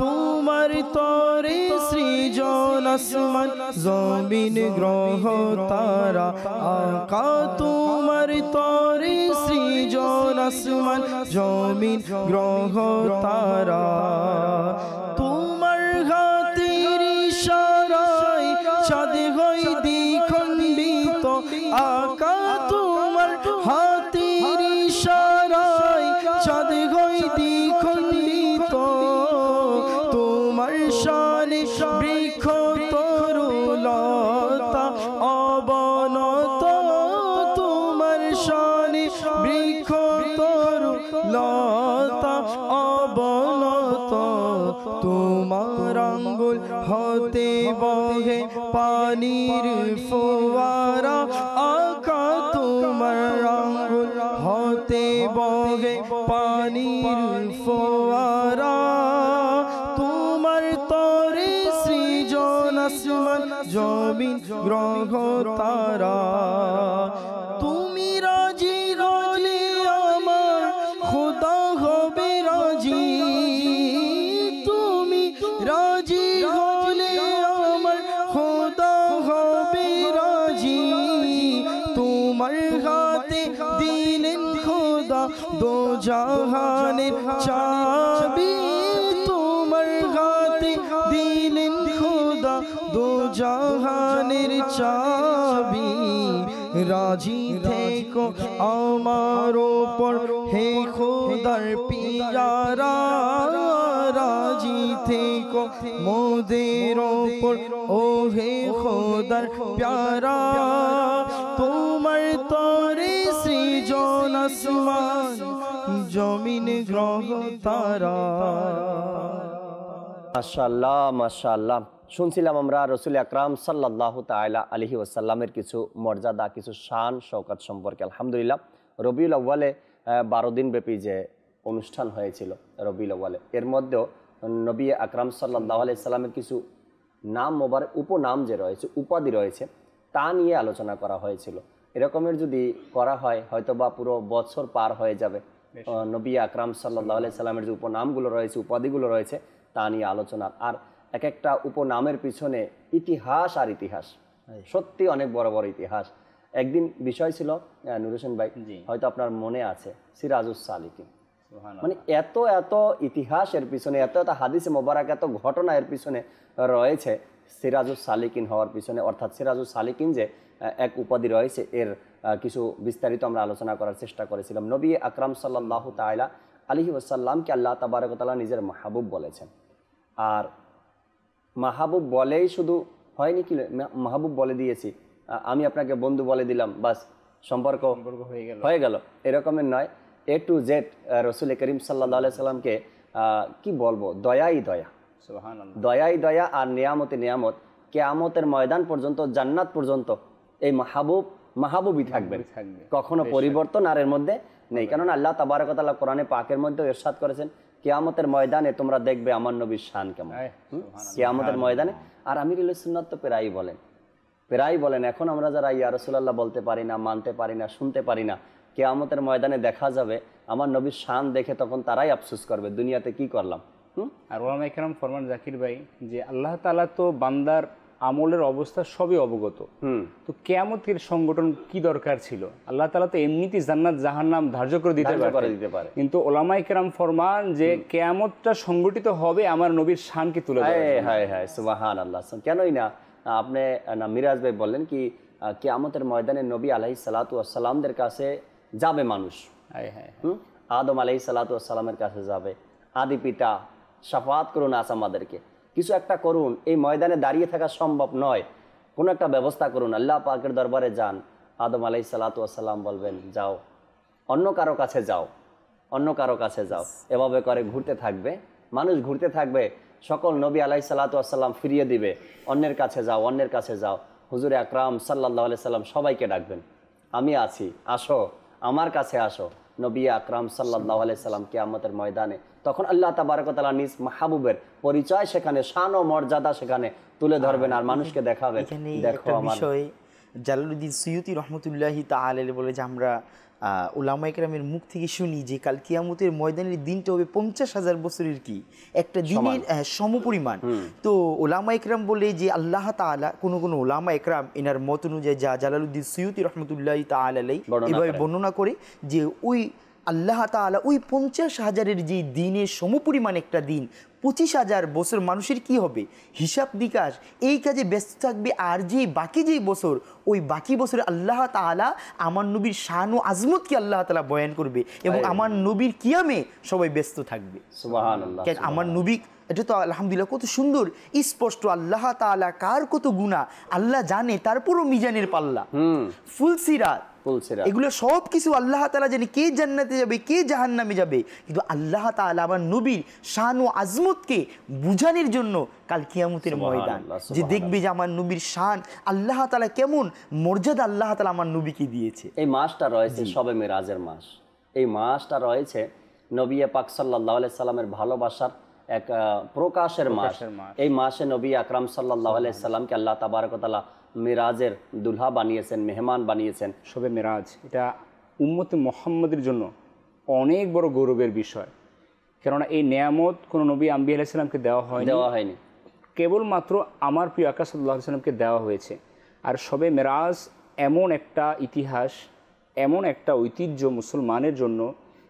তোমার তরে সৃজন আসমান জমিন গ্রহ তারা, আকা তোমার তরে সৃজন আসমান জমিন গ্রহ তারা, তোমার হাতের ইশারায় চাঁদ হয় দ্বিখণ্ডিত, আকা তোমার হাতের ইশারায় চাঁদ হয় দ্বিখণ্ডিত, তোমার শানে বৃক্ষ তরুলতা অবনত, তোমার শানে বৃক্ষ তরুলতা অবনত, তোমার আঙ্গুল হতে বহে পানির ফোয়ারা, আকা তোমার আঙ্গুল হতে বহে পানির ফোয়ারা, তোমার তরে সৃজন আসমান জমিন গ্রহ তারা, তুমি রাজি হলে আমার খোদা হবে রাজি, তুমি রাজি হলে আমার খোদা হবে রাজি, তোমার হাতে দিলেন খোদা দো জাহানের চাবি, তোমার হাতে দিলেন খোদা দো জাহানের চাবি, রাজি থেকো আমার ওপর হে খোদার পিয়ারা, রাজি থেকো মোদের ওপর ও হে খোদার প্যারা, তোমার তরে সৃজন আসমান জমিন গ্রহ তারা। মাশাআল্লাহ মাশাআল্লাহ। শুনছিলাম আমরা রাসূল আকরাম সাল্লাল্লাহু তাআলা আলাইহি ওয়াসাল্লামের কিছু মর্যাদা, কিছু শান শওকত সম্পর্কে। আলহামদুলিল্লাহ, রবিউল আউয়ালে 12 দিন ব্যাপী যে অনুষ্ঠান হয়েছিল রবিউল আউয়ালে, এর মধ্যেও নবী আকরাম সাল্লাল্লাহু আলাইহি সাল্লামের কিছু নাম মোবারক, উপনাম যে রয়েছে, উপাধি রয়েছে, তা নিয়ে আলোচনা করা হয়েছিল। এরকমের যদি করা হয় হয়তো বা পুরো বছর পার হয়ে যাবে নবী আকরাম সাল্লাল্লাহু আলাইহি সাল্লামের যে উপনামগুলো রয়েছে, উপাধিগুলো রয়েছে তা নিয়ে আলোচনা। আর এক একটা উপনামের পিছনে ইতিহাস আর ইতিহাস, সত্যি অনেক বড় বড় ইতিহাস। একদিন বিষয় ছিল নূর হোসেন ভাই, হয়তো আপনার মনে আছে, সিরাজুস সালিকিন। মানে এত এত ইতিহাস এর পিছনে, এত এত হাদিসে মোবারক, এত ঘটনা এর পিছনে রয়েছে সিরাজুস সালিকিন হওয়ার পিছনে। অর্থাৎ সিরাজুস সালিকিন যে এক উপাধি রয়েছে, এর কিছু বিস্তারিত আমরা আলোচনা করার চেষ্টা করেছিলাম। নবী আকরাম সাল্লাল্লাহু তাআলা আলাইহি ওয়াসাল্লামকে আল্লাহ তাবারক ওয়া তাআলা নিজের মাহবুব বলেছেন। আর মাহবুব বলেই শুধু হয়নি, কি মাহবুব বলে দিয়েছি, আমি আপনাকে বন্ধু বলে দিলাম, বাস সম্পর্ক হয়ে গেল, এরকমের নয়। এ টু জেড রসুল করিম সাল্লাল্লাহু আলাইহি সাল্লামকে কি বলবো, দয়াই দয়া, দয়াই দয়া আর নিয়ামতে নিয়ামত। কিয়ামতের ময়দান পর্যন্ত, জান্নাত পর্যন্ত এই মাহবুবই থাকবেন, কখনো পরিবর্তন আর এর মধ্যে নেই। কারণ আল্লাহ তাবারক ওয়া তাআলা কোরআনে পাকের মধ্যে ইরশাদ করেছেন, কিয়ামতের ময়দানে তোমরা দেখবে আমার নবীর শান কেমন। কিয়ামতের ময়দানে। আর আমিরুল সুন্নাত তো প্রায় বলেন, এখন আমরা যারা ইয়া রাসূলুল্লাহ বলতে পারি না, মানতে পারি না, শুনতে পারি না, কিয়ামতের ময়দানে দেখা যাবে আমার নবীর শান দেখে তখন তারাই আফসোস করবে, দুনিয়াতে কি করলাম। আর ওলামায়ে কেরাম ফরমান জাকির ভাই যে আল্লাহ তাআলা তো বান্দার আমলের অবস্থা সবই অবগত, তো কিয়ামতের সংগঠন কি দরকার ছিল? আল্লাহ তাআলা তো এমনিতেই জান্নাত জাহান্নাম ধার্য করে দিতে পারে, কিন্তু ওলামায়ে কেরাম ফরমান যে কিয়ামতটা সংগঠিত হবে আমার নবীর শানকে তুলে ধরে। হ্যাঁ সুবহানাল্লাহ। কেনই না, আপনি না মিরাজ ভাই বললেন কি কিয়ামতের ময়দানে নবী আলাইহিস সালাতু ওয়াস সালামদের কাছে যাবে মানুষ, আদম আলাইহিস সালাতু ওয়াস সালামের কাছে যাবে, আদি পিতা শাফাআত করুন আজ আমাদেরকে, কিছু একটা করুন, এই ময়দানে দাঁড়িয়ে থাকা সম্ভব নয়, কোনো একটা ব্যবস্থা করুন। আল্লাহ পাকের দরবারে যান। আদম আলাইহিস সালাতু ওয়াস সালাম বলবেন, যাও অন্য কারো কাছে যাও, অন্য কারো কাছে যাও। এভাবে করে ঘুরতে থাকবে মানুষ, ঘুরতে থাকবে, সকল নবী আলাইহিস সালাতু ওয়াস সালাম ফিরিয়ে দিবে, অন্যের কাছে যাও, অন্যের কাছে যাও। হুজুরে আকরাম সাল্লাল্লাহু আলাইহি সাল্লাম সবাইকে ডাকবেন, আমি আছি, আসো আমার কাছে আসো। নবী আকরাম সাল্লাল্লাহু আলাইহি সাল্লাম কিয়ামতের ময়দানে তখন আল্লাহ তাবারক ওয়া তাআলা নিজ মাহবুবের পরিচয় সেখানে, শান ও মর্যাদা সেখানে তুলে ধরবেন আর মানুষকে দেখাবেন। দেখো আমার বিষয় জালালউদ্দিন সুয়ুতি রহমতুল্লাহি তাআলা বলে যে আমরা উলামায়ে কেরামের মুখ থেকে শুনি যে কাল কিয়ামতের ময়দানের দিনটা হবে 50,000 বছরের কি একটা দিনের সমপরিমাণ। তো উলামায়ে কেরাম বলে যে আল্লাহ তাআলা কোন উলামায়ে কেরাম এনার মত অনুযায়ী যা জালালউদ্দিন সুয়ুতি রহমতুল্লাহি তাআলা এভাবে বর্ণনা করে যে ওই আল্লাহ তাআলা ওই 50,000-এর যে দিনের সমপরিমাণ একটা দিন, 25,000 বছর মানুষের কি হবে হিসাব বিকাশ, এই কাজে ব্যস্ত থাকবে। আর যে বাকি যেই বছর, ওই বাকি বছরে আল্লাহ তাআলা আমার নবীর শান ও আজমতকে আল্লাহ তাআলা বয়ান করবে এবং আমার নবীর কিয়ামে সবাই ব্যস্ত থাকবে। সুবহানাল্লাহ। আমার নবী, এটা তো আলহামদুলিল্লাহ কত সুন্দর স্পষ্ট, আল্লাহ তাআলা কার কত গুনাহ আল্লাহ জানে, তারপরও মিজানের পাল্লা, ফুলসিরাত, এগুলো সব কিছু আল্লাহ তাআলা জানে, কে জান্নাতে যাবে কে জাহান্নামে যাবে। কিন্তু আল্লাহ তাআলা আমার নবীর শান ও আজমতকে বুঝানোর জন্য কাল কিয়ামতের ময়দান যে দেখবে যে আমার নবীর শান আল্লাহ তাআলা কেমন মর্যাদা আল্লাহ তাআলা আমার নবীকে দিয়েছে। এই মাসটা রয়েছে শবে মেরাজের মাস, এই মাসটা রয়েছে নবী পাক সাল্লাল্লাহু আলাইহি সাল্লামের ভালোবাসার এক প্রকাশের মাস। এই মাসে নবী আকরাম সাল্লাল্লাহু আলাইহি সাল্লামকে আল্লাহ তাবারক ওয়া তাআলা মিরাজের দুলহা বানিয়েছেন, মেহমান বানিয়েছেন। শবে মেরাজ এটা উম্মতে মুহাম্মাদের জন্য অনেক বড় গৌরবের বিষয়, কেননা এই নেয়ামত কোনো নবী আম্বিয়া আলাইহিস সালামকে দেওয়া হয়নি, কেবলমাত্র আমার প্রিয় আকা সাল্লাল্লাহু আলাইহি সাল্লামকে দেওয়া হয়েছে। আর শবে মেরাজ এমন একটা ইতিহাস, এমন একটা ঐতিহ্য মুসলমানের জন্য,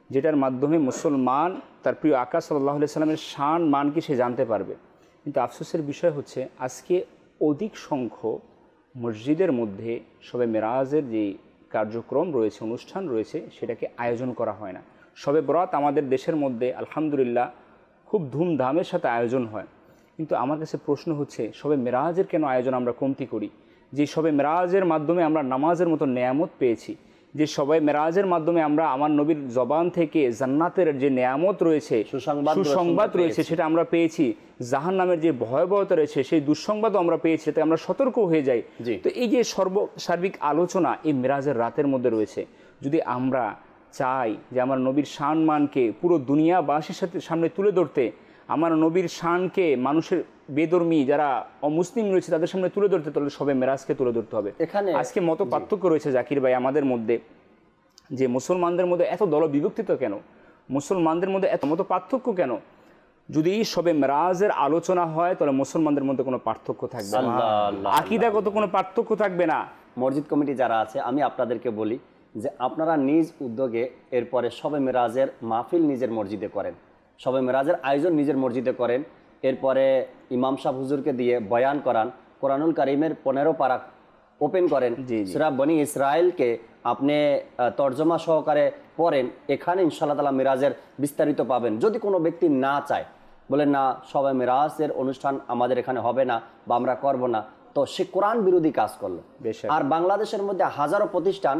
যেটার মাধ্যমে মুসলমান তার প্রিয় আকা সাল্লাল্লাহু আলাইহি সাল্লামের শান মানকে সে জানতে পারবে। কিন্তু আফসোসের বিষয় হচ্ছে আজকে অধিক সংখ্যক মসজিদের মধ্যে শবে মেরাজের যে কার্যক্রম রয়েছে, অনুষ্ঠান রয়েছে, সেটাকে আয়োজন করা হয় না। শবে বরাত আমাদের দেশের মধ্যে আলহামদুলিল্লাহ খুব ধুমধামের সাথে আয়োজন হয়, কিন্তু আমার কাছে প্রশ্ন হচ্ছে শবে মেরাজের কেন আয়োজন আমরা কমতি করি? যে শবে মেরাজের মাধ্যমে আমরা নামাজের মতো নেয়ামত পেয়েছি, যে শবে মেরাজের মাধ্যমে আমরা আমার নবীর জবান থেকে জান্নাতের যে নেয়ামত রয়েছে, সুসংবাদ রয়েছে, সেটা আমরা পেয়েছি। জাহান্নামের যে ভয়াবহতা রয়েছে সেই দুঃসংবাদও আমরা পেয়েছি, যাতে আমরা সতর্ক হয়ে যাই। তো এই যে সার্বিক আলোচনা এই মেরাজের রাতের মধ্যে রয়েছে, যদি আমরা চাই যে আমার নবীর শান মানকে পুরো দুনিয়াবাসীর সামনে তুলে ধরতে, আমার নবীর শানকে মানুষের বেধর্মী যারা অমুসলিম রয়েছে তাদের সামনে তুলে ধরতে, তাহলে সবে মেরাজকে তুলে ধরতে হবে। এখানে আজকে মত পার্থক্য রয়েছে জাকির ভাই আমাদের মধ্যে, যে মুসলমানদের মধ্যে এত দল বিভক্তিত কেন, মুসলমানদের মধ্যে এত মত পার্থক্য কেন? যদি সবে মেরাজের আলোচনা হয় তাহলে মুসলমানদের মধ্যে কোনো পার্থক্য থাকবে না, আকীদাগত কোনো পার্থক্য থাকবে না। মসজিদ কমিটি যারা আছে আমি আপনাদেরকে বলি যে আপনারা নিজ উদ্যোগে এরপরে শবে মেরাজের মাহফিল নিজের মসজিদে করেন, শবে মেরাজের আয়োজন নিজের মসজিদে করেন, এরপরে ইমাম সাহেব হুজুরকে দিয়ে বয়ান করান, কোরআনুল কারীমের 15 পারা ওপেন করেন, সূরা বনি ইসরাইলকে আপনি তর্জমা সহকারে পড়েন, এখানে ইনশাআল্লাহ তাআলা মেরাজের বিস্তারিত পাবেন। যদি কোনো ব্যক্তি না চায়, বলেন না শবে মেরাজের অনুষ্ঠান আমাদের এখানে হবে না বা আমরা করব না, তো সে কোরআন বিরোধী কাজ করলো। আর বাংলাদেশের মধ্যে হাজারো প্রতিষ্ঠান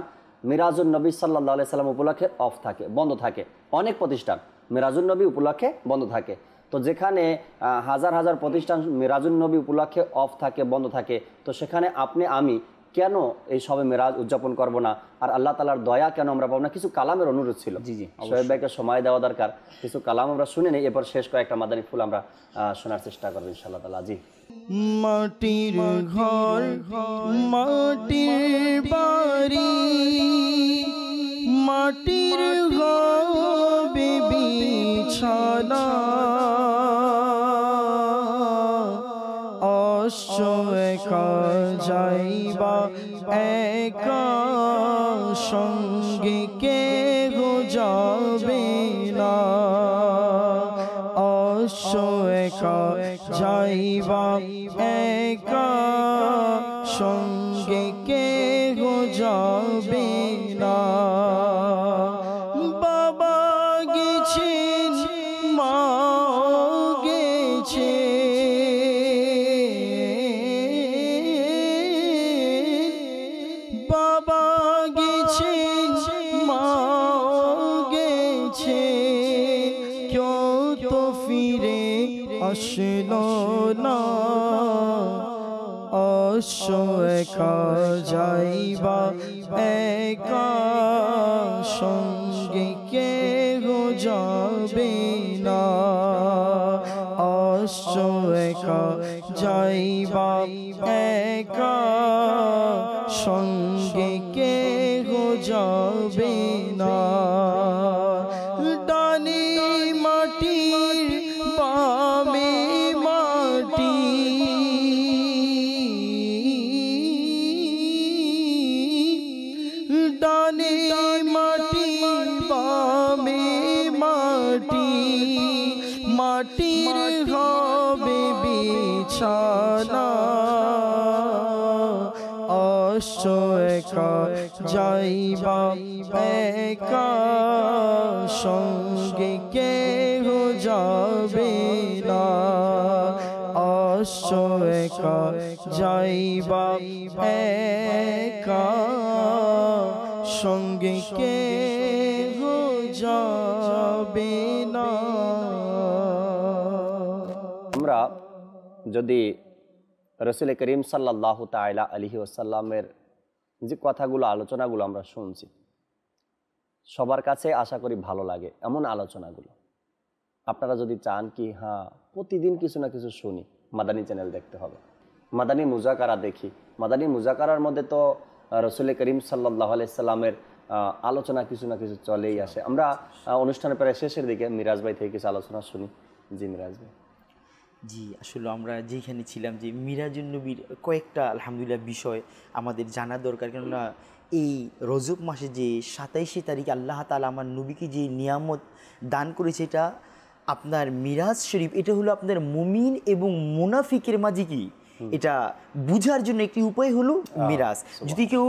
মিরাজুন নবী সাল্লাল্লাহু আলাইহি সাল্লাম উপলক্ষে অফ থাকে, বন্ধ থাকে, অনেক প্রতিষ্ঠান মিরাজুন নবী উপলক্ষে বন্ধ থাকে। তো যেখানে হাজার হাজার প্রতিষ্ঠান মিরাজুন নবী উপলক্ষে অফ থাকে, বন্ধ থাকে, তো সেখানে আপনি আমি কেন এই শবে মেরাজ উদযাপন করব না? আর আল্লাহ তাআলার দয়া কেন আমরা পাবো না? কিছু কালামের অনুরোধ ছিল। জি জি, শোয়েব ভাইকে সময় দেওয়া দরকার, কিছু কালাম আমরা শুনে নেই, এরপর শেষ কয়েকটা মাদানী ফুল আমরা শোনার চেষ্টা করবো ইনশাআল্লাহ তাআলা। জি। মাটির ঘর মাটির বাড়ি, মাটির হবে বিছানা, অশ্ব একা যাইবা একা, সঙ্গে কেহ যাবে না, অশ্ব একা যাইবা একা, সঙ্গে কেহ যাবে না। বাবা গেছেন মা গেছে, বাবা গেছেন মা গেছে, কেউ তো ফিরে আসলো না, অশ্ব একা যাইবা একা, সঙ্গে কেহ যাবে না, অশ্ব একা যাইবা একা, সঙ্গে কেহ যাবে না। ডানে মাটি বামে মাটি, ডানে মাটি বামে মাটি, মাটির হবে বিছানা, অশ্ব একা যাইবা একা, সঙ্গে কেহ যাবে না, অশ্ব একা যাইবা একা, সঙ্গে কেহ যাবে না। আমরা যদি রাসূল করিম সাল্লাল্লাহু তাআলা আলাইহি ওয়াসাল্লামের যে কথাগুলো আলোচনাগুলো আমরা শুনছি, সবার কাছে আশা করি ভালো লাগে এমন আলোচনাগুলো। আপনারা যদি চান কি হ্যাঁ প্রতিদিন কিছু না কিছু শুনি, মাদানী চ্যানেল দেখতে হবে, মাদানী মুজাকারা দেখি। মাদানী মুজাকারার মধ্যে তো রাসূল করিম সাল্লাল্লাহু আলাইহি সাল্লামের আলোচনা কিছু না কিছু চলেই আসে। আমরা অনুষ্ঠানের প্রায় শেষের দিকে মিরাজ ভাই থেকে কিছু আলোচনা শুনি। জি মিরাজ ভাই। জি, আসলে আমরা যেখানে ছিলাম যে মিরাজুন নবীর কয়েকটা আলহামদুলিল্লাহ বিষয় আমাদের জানা দরকার, কেননা এই রজব মাসে যে 27 তারিখে আল্লাহ তাআলা আমার নবীকে যে নিয়ামত দান করেছে, এটা আপনার মিরাজ শরীফ, এটা হলো আপনার মুমিন এবং মুনাফিকের মাঝে কি এটা বুঝার জন্য একটি উপায় হলো মিরাজ। যদি কেউ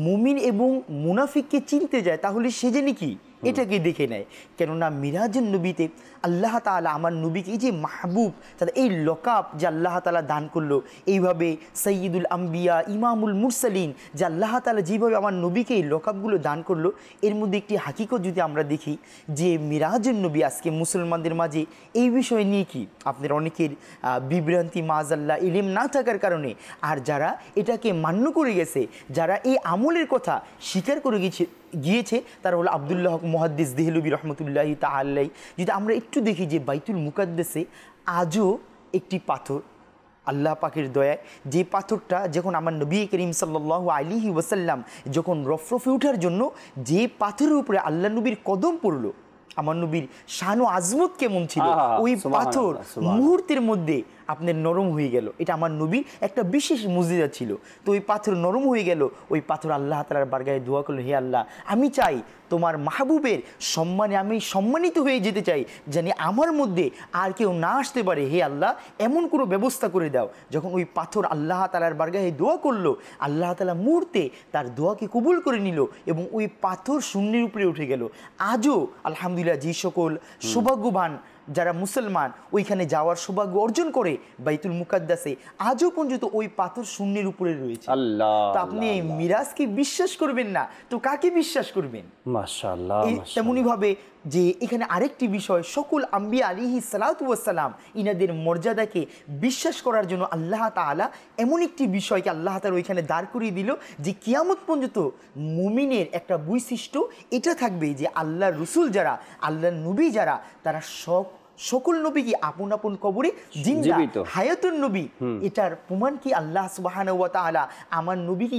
মুমিন এবং মুনাফিককে চিনতে যায় তাহলে সে জানে কি এটাকে দেখে নেয়, কেননা মিরাজুন নবীতে আল্লাহ তাআলা আমার নবীকে এই যে মাহবুব, তাদের এই লকাব যে আল্লাহ তাআলা দান করলো, এইভাবে সৈয়দুল আম্বিয়া ইমামুল মুরসালিন যে আল্লাহ তাআলা যেভাবে আমার নবীকে এই লকাবগুলো দান করলো, এর মধ্যে একটি হাকিকত যদি আমরা দেখি যে মিরাজুন নবী আজকে মুসলমানদের মাঝে এই বিষয় নিয়ে কি আপনার অনেকের বিভ্রান্তি, মাযাল্লাহ ইলম না থাকার কারণে, আর যারা এটাকে মান্য করে গেছে, যারা এই আমলের কথা স্বীকার করে গিয়েছে তারা হলো আব্দুল্লাহ হক মুহাদ্দিস দেহলভী রহমতুল্লাহি তাআলা আলাইহি। যদি আমরা একটু দেখি যে বাইতুল মুকাদ্দাসে আজও একটি পাথর আল্লাহ পাকের দয়ায় যে পাথরটা যখন আমার নবী করিম সাল্লাল্লাহু আলাইহি ওয়াসাল্লাম যখন রফরফে ওঠার জন্য যে পাথরের উপরে আল্লাহ নবীর কদম পড়লো, আমার নবীর শান ও আজমত কেমন ছিল, ওই পাথর মুহূর্তের মধ্যে আপনার নরম হয়ে গেল। এটা আমার নবীর একটা বিশেষ মুজিজা ছিল। তো ওই পাথর নরম হয়ে গেল, ওই পাথর আল্লাহ তাআলার বারগাহে দোয়া করলো, হে আল্লাহ, আমি চাই তোমার মাহবুবের সম্মানে আমি সম্মানিত হয়ে যেতে চাই, জানি আমার মধ্যে আর কেউ না আসতে পারে। হে আল্লাহ, এমন কোনো ব্যবস্থা করে দাও। যখন ওই পাথর আল্লাহ তাআলার বারগাহে দোয়া করলো, আল্লাহ তাআলা মুহূর্তে তার দোয়াকে কবুল করে নিল এবং ওই পাথর শূন্যের উপরে উঠে গেল। আজও আলহামদুলিল্লাহ যে সকল সৌভাগ্যবান যারা মুসলমান ওইখানে যাওয়ার সৌভাগ্য অর্জন করে বাইতুল মুকাদ্দাসে, আজও পর্যন্ত ওই পাথর শূন্যের উপরে রয়েছে। আল্লাহ, তো আপনি এই মিরাজকে বিশ্বাস করবেন না তো কাকে বিশ্বাস করবেন? মাশাআল্লাহ। তেমনি ভাবে যে এখানে আরেকটি বিষয়, সকল আম্বিয়া আলাইহিস সালাতু ওয়াস সালাম ইনাদের মর্যাদাকে বিশ্বাস করার জন্য আল্লাহ তাআলা এমন একটি বিষয়কে আল্লাহ তাআলা ওইখানে দাঁড় করিয়ে দিল যে কিয়ামত পর্যন্ত মুমিনের একটা বৈশিষ্ট্য এটা থাকবে যে আল্লাহর রসুল যারা, আল্লাহর নবী যারা, তারা সকল নবী কি আপন আপন কবরে জিন্দা হায়াতুন নবী। এটার প্রমাণ কি আল্লাহ সুবহানাহু ওয়া তাআলা আমার নবীকে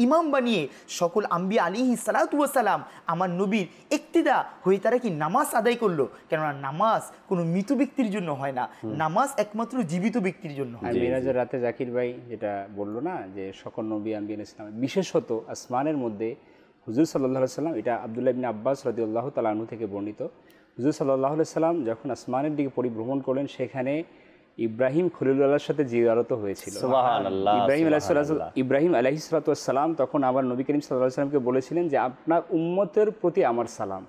ইমাম বানিয়ে সকল আম্বিয়া আলাইহিস সালাতু ওয়াস সালাম আমার নবীর ইক্তিদা হয়ে তারা কি নামাজ আদায় করলো। কেননা নামাজ কোনো মৃত ব্যক্তির জন্য হয় না, নামাজ একমাত্র জীবিত ব্যক্তির জন্য হয়। মিরাজের রাতে জাকির ভাই যেটা বললো না যে সকল নবী আম্বিয়া ইসলাম, বিশেষত আসমানের মধ্যে হুজুর সাল্লাল্লাহু আলাইহি সাল্লাম, এটা আব্দুল্লাহ ইবনে আব্বাস রাদিয়াল্লাহু তাআলা আনহু থেকে বর্ণিত, হুজুর সাল্লাল্লাহু আলাইহি সাল্লাম যখন আসমানের দিকে পরিভ্রমণ করলেন, সেখানে ইব্রাহিম খলিলুল্লাহর সাথে জিয়ারত হয়েছিল। সুবহানাল্লাহ। ইব্রাহিম আলাইহিস সালাতু ওয়াস সালাম তখন আমার নবী করিম সাল্লাল্লাহু আলাইহি সাল্লামকে বলেছিলেন যে আপনার উম্মতের প্রতি আমার সালাম,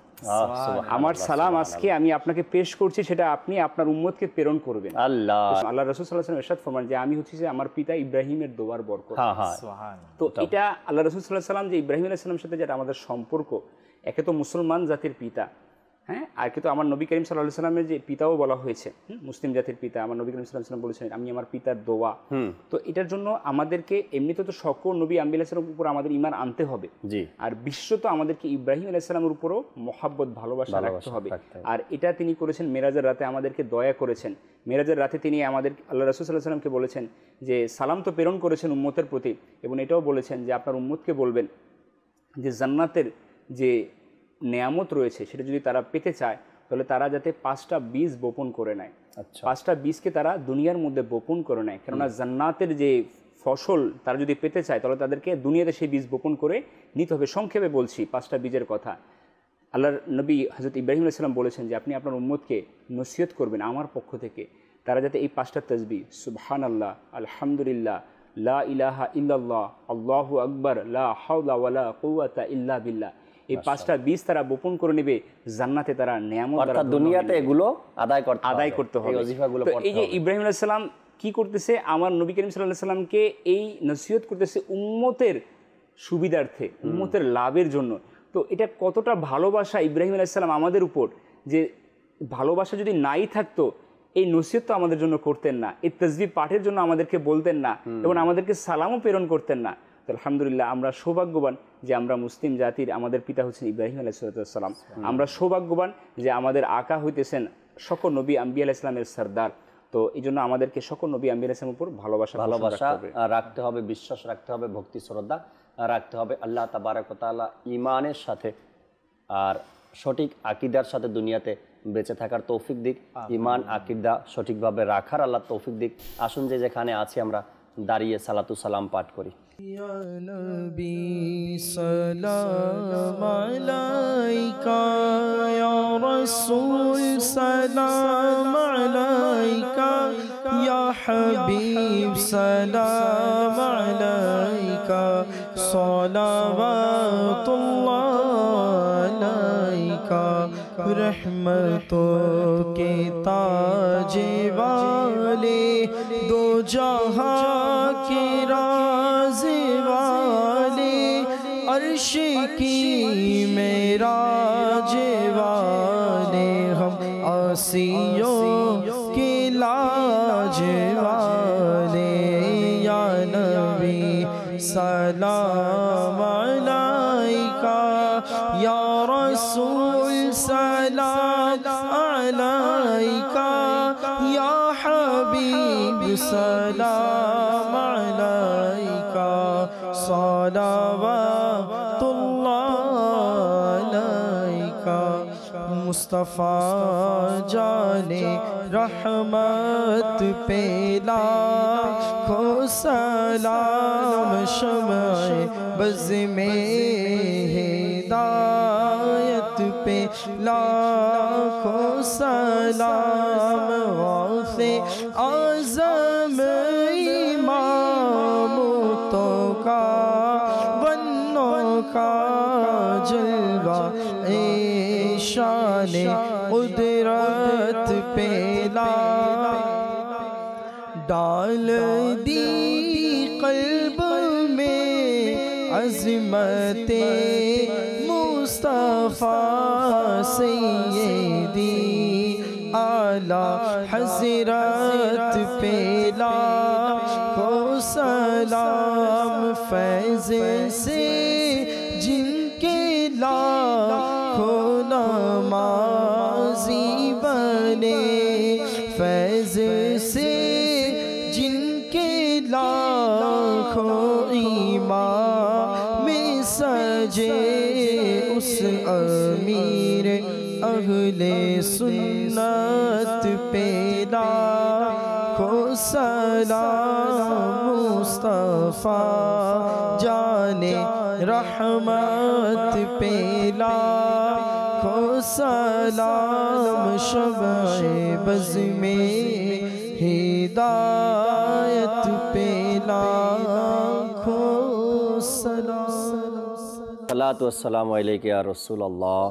আমার সালাম আজকে আমি আপনাকে পেশ করছি, সেটা আপনি আপনার উম্মতকে প্রেরণ করবেন। আল্লাহ রাসূল সাল্লাল্লাহু আলাইহি ওয়াসাল্লাম ইরশাদ ফরমান যে আমি হচ্ছি যে আমার পিতা ইব্রাহিমের দোয়ার বরকত। তো এটা আল্লাহ রাসূল সাল্লাল্লাহু আলাইহি ওয়াসাল্লাম যে ইব্রাহিম আলাইহিস সালামের সাথে যেটা আমাদের সম্পর্ক, একে তো মুসলমান জাতির পিতা, হ্যাঁ, আর কিন্তু আমার নবী করিম সাল্লাল্লাহু আলাইহি সাল্লামের যে পিতাও বলা হয়েছে, মুসলিম জাতির পিতা, আমার নবী করিম সাল্লাল্লাহু আলাইহি সাল্লাম বলেছেন আমি আমার পিতার দোয়া। তো এটার জন্য আমাদেরকে এমনিতে তো সকল নবী আম্বিয়া আলাইহিস সালামের উপর আমাদের ঈমান আনতে হবে, আর বিশেষত আমাদেরকে ইব্রাহিম আলাইহিস সালামের উপরও মহব্বত ভালোবাসা রাখতে হবে। আর এটা তিনি করেছেন মেরাজের রাতে, আমাদেরকে দয়া করেছেন। মেরাজের রাতে তিনি আমাদের আল্লাহ রাসূল সাল্লাল্লাহু আলাইহি সাল্লামকে বলেছেন যে সালাম তো প্রেরণ করেছেন উম্মতের প্রতি, এবং এটাও বলেছেন যে আপনার উম্মতকে বলবেন যে জান্নাতের যে নেয়ামত রয়েছে সেটা যদি তারা পেতে চায় তাহলে তারা যাতে 5টা বীজ বপন করে নেয়। 5টা বীজকে তারা দুনিয়ার মধ্যে বপন করে নেয়, কেননা জান্নাতের যে ফসল তারা যদি পেতে চায় তাহলে তাদেরকে দুনিয়াতে সেই বীজ বপন করে নিতে হবে। সংক্ষেপে বলছি 5টা বীজের কথা। আল্লাহর নবী হযরত ইব্রাহিম আলাইহিস সালাম বলেছেন যে আপনি আপনার উম্মতকে নসিহত করবেন আমার পক্ষ থেকে, তারা যাতে এই 5টা তাসবিহ সুবহানাল্লাহ, আলহামদুলিল্লাহ, লা ইলাহা ইল্লাল্লাহ, আল্লাহু আকবার, লা হাওলা ওয়ালা কুওয়াতা ইল্লা বিল্লাহ, এই 5টা বীজ তারা বপন করে নেবে, জান্নাতে তারা নিয়ামত দ্বারা দুনিয়াতে এগুলো আদায় করতে হবে। তো এই যে ইব্রাহিম আলাইহিস সালাম কি করতেছে, আমার নবী করিম সাল্লাল্লাহু আলাইহি সাল্লামকে এই নসিহত করতেছে উম্মতের সুবিধার্থে, উম্মতের লাভের জন্য। তো এটা কতটা ভালোবাসা ইব্রাহিম আলাইহিস সালাম আমাদের উপর, যে ভালোবাসা যদি নাই থাকতো এই নসিহত তো আমাদের জন্য করতেন না, এই তাসবিহ পাঠের জন্য আমাদেরকে বলতেন না, এবং আমাদেরকে সালামও প্রেরণ করতেন না। তো আলহামদুলিল্লাহ আমরা সৌভাগ্যবান যে আমরা মুসলিম জাতির, আমাদের পিতা হচ্ছেন ইব্রাহিম আলাইহিস সালাম, আমরা সৌভাগ্যবান যে আমাদের আকা হইতেছেন সকল নবী আম্বিয়া আলাইহিস সালামের সরদার। তো এই জন্য আমাদেরকে সকল নবী আম্বিয়া আলাইহিস সালামের উপর ভালোবাসা রাখতে হবে, বিশ্বাস রাখতে হবে, ভক্তি শ্রদ্ধা রাখতে হবে আল্লাহ তাবারক ওয়া তাআলা ঈমানের সাথে আর সঠিক আকীদার সাথে দুনিয়াতে বেঁচে থাকার তৌফিক দিক, ঈমান আকীদা সঠিকভাবে রাখার আল্লাহ তৌফিক দিক। আসুন যে যেখানে আছি আমরা দাঁড়িয়ে সালাতু সালাম পাঠ করি। ইয়া নবী সালাম আলাইকা, ইয়া রাসূল সালাম আলাইকা, ইয়া হাবিব সালাম আলাইকা, সালাওয়াতুল্লাহ আলাইকা, रहमतों के ताजे वाले, दो जहां के राज वाले, अर्श की मेराज वाले, हम आसियों के लाज वाले, या नबी सलाम अलैका, या रसूल सलाम अलैका, या حبیب سلام علیکہ صلوات اللہ علیکہ مصطفیٰ جانے رحمت پہ لاکھوں سلام شمع بز میں ہدایت پہ لاکھوں سلام غوث اعظم امام تو کا بنوں کا جلوہ شان قدرت پہ ڈال دی قلب میں عظمت مصطفیٰ سیدی اعلیٰ حضرت پہ لاکھوں سلام فیض سے جن کے لاکھوں نمازی بنے فیض سے جن کے لاکھوں امام سجے اس امیر اہل سنت پہ لاکھوں سلام مصطفیٰ جانے رحمت پہ لاکھوں سلام شمع بز میں ہدایت پہ لاکھوں سلام الصلاۃ والسلام علیک یا رسول اللہ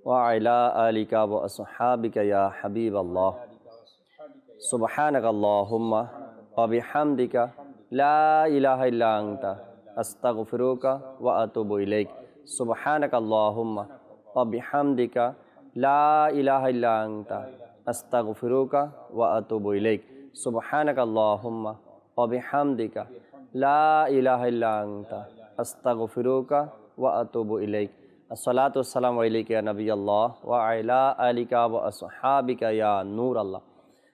وعلی آلک واصحابک یا حبیب اللہ سبحانک اللہم وبحمدک لا الہ الا انت استغفرک واتوب الیک سبحانک اللہم وبحمدک لا الہ الا انت استغفرک واتوب الیک سبحانک اللہم وبحمدک لا الہ الا انت استغفرک واتوب الیک الصلاۃ والسلام علیک یا نبی اللہ وعلی آلک واصحابک یا نور اللہ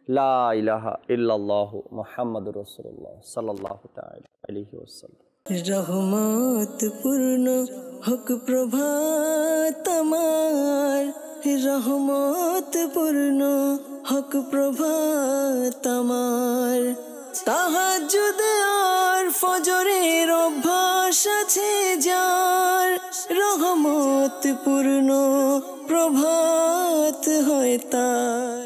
لا الہ الا اللہ محمد رسول اللہ صلی اللہ تعالی علیہ وسلم রহমত পূর্ণ হক প্রভাত আমার রহমত পূর্ণ হক প্রভাত আমার তাহাজ্জুদ আর ফজরের অভ্যাস আছে যার রহমত পূর্ণ প্রভাত হয় তার।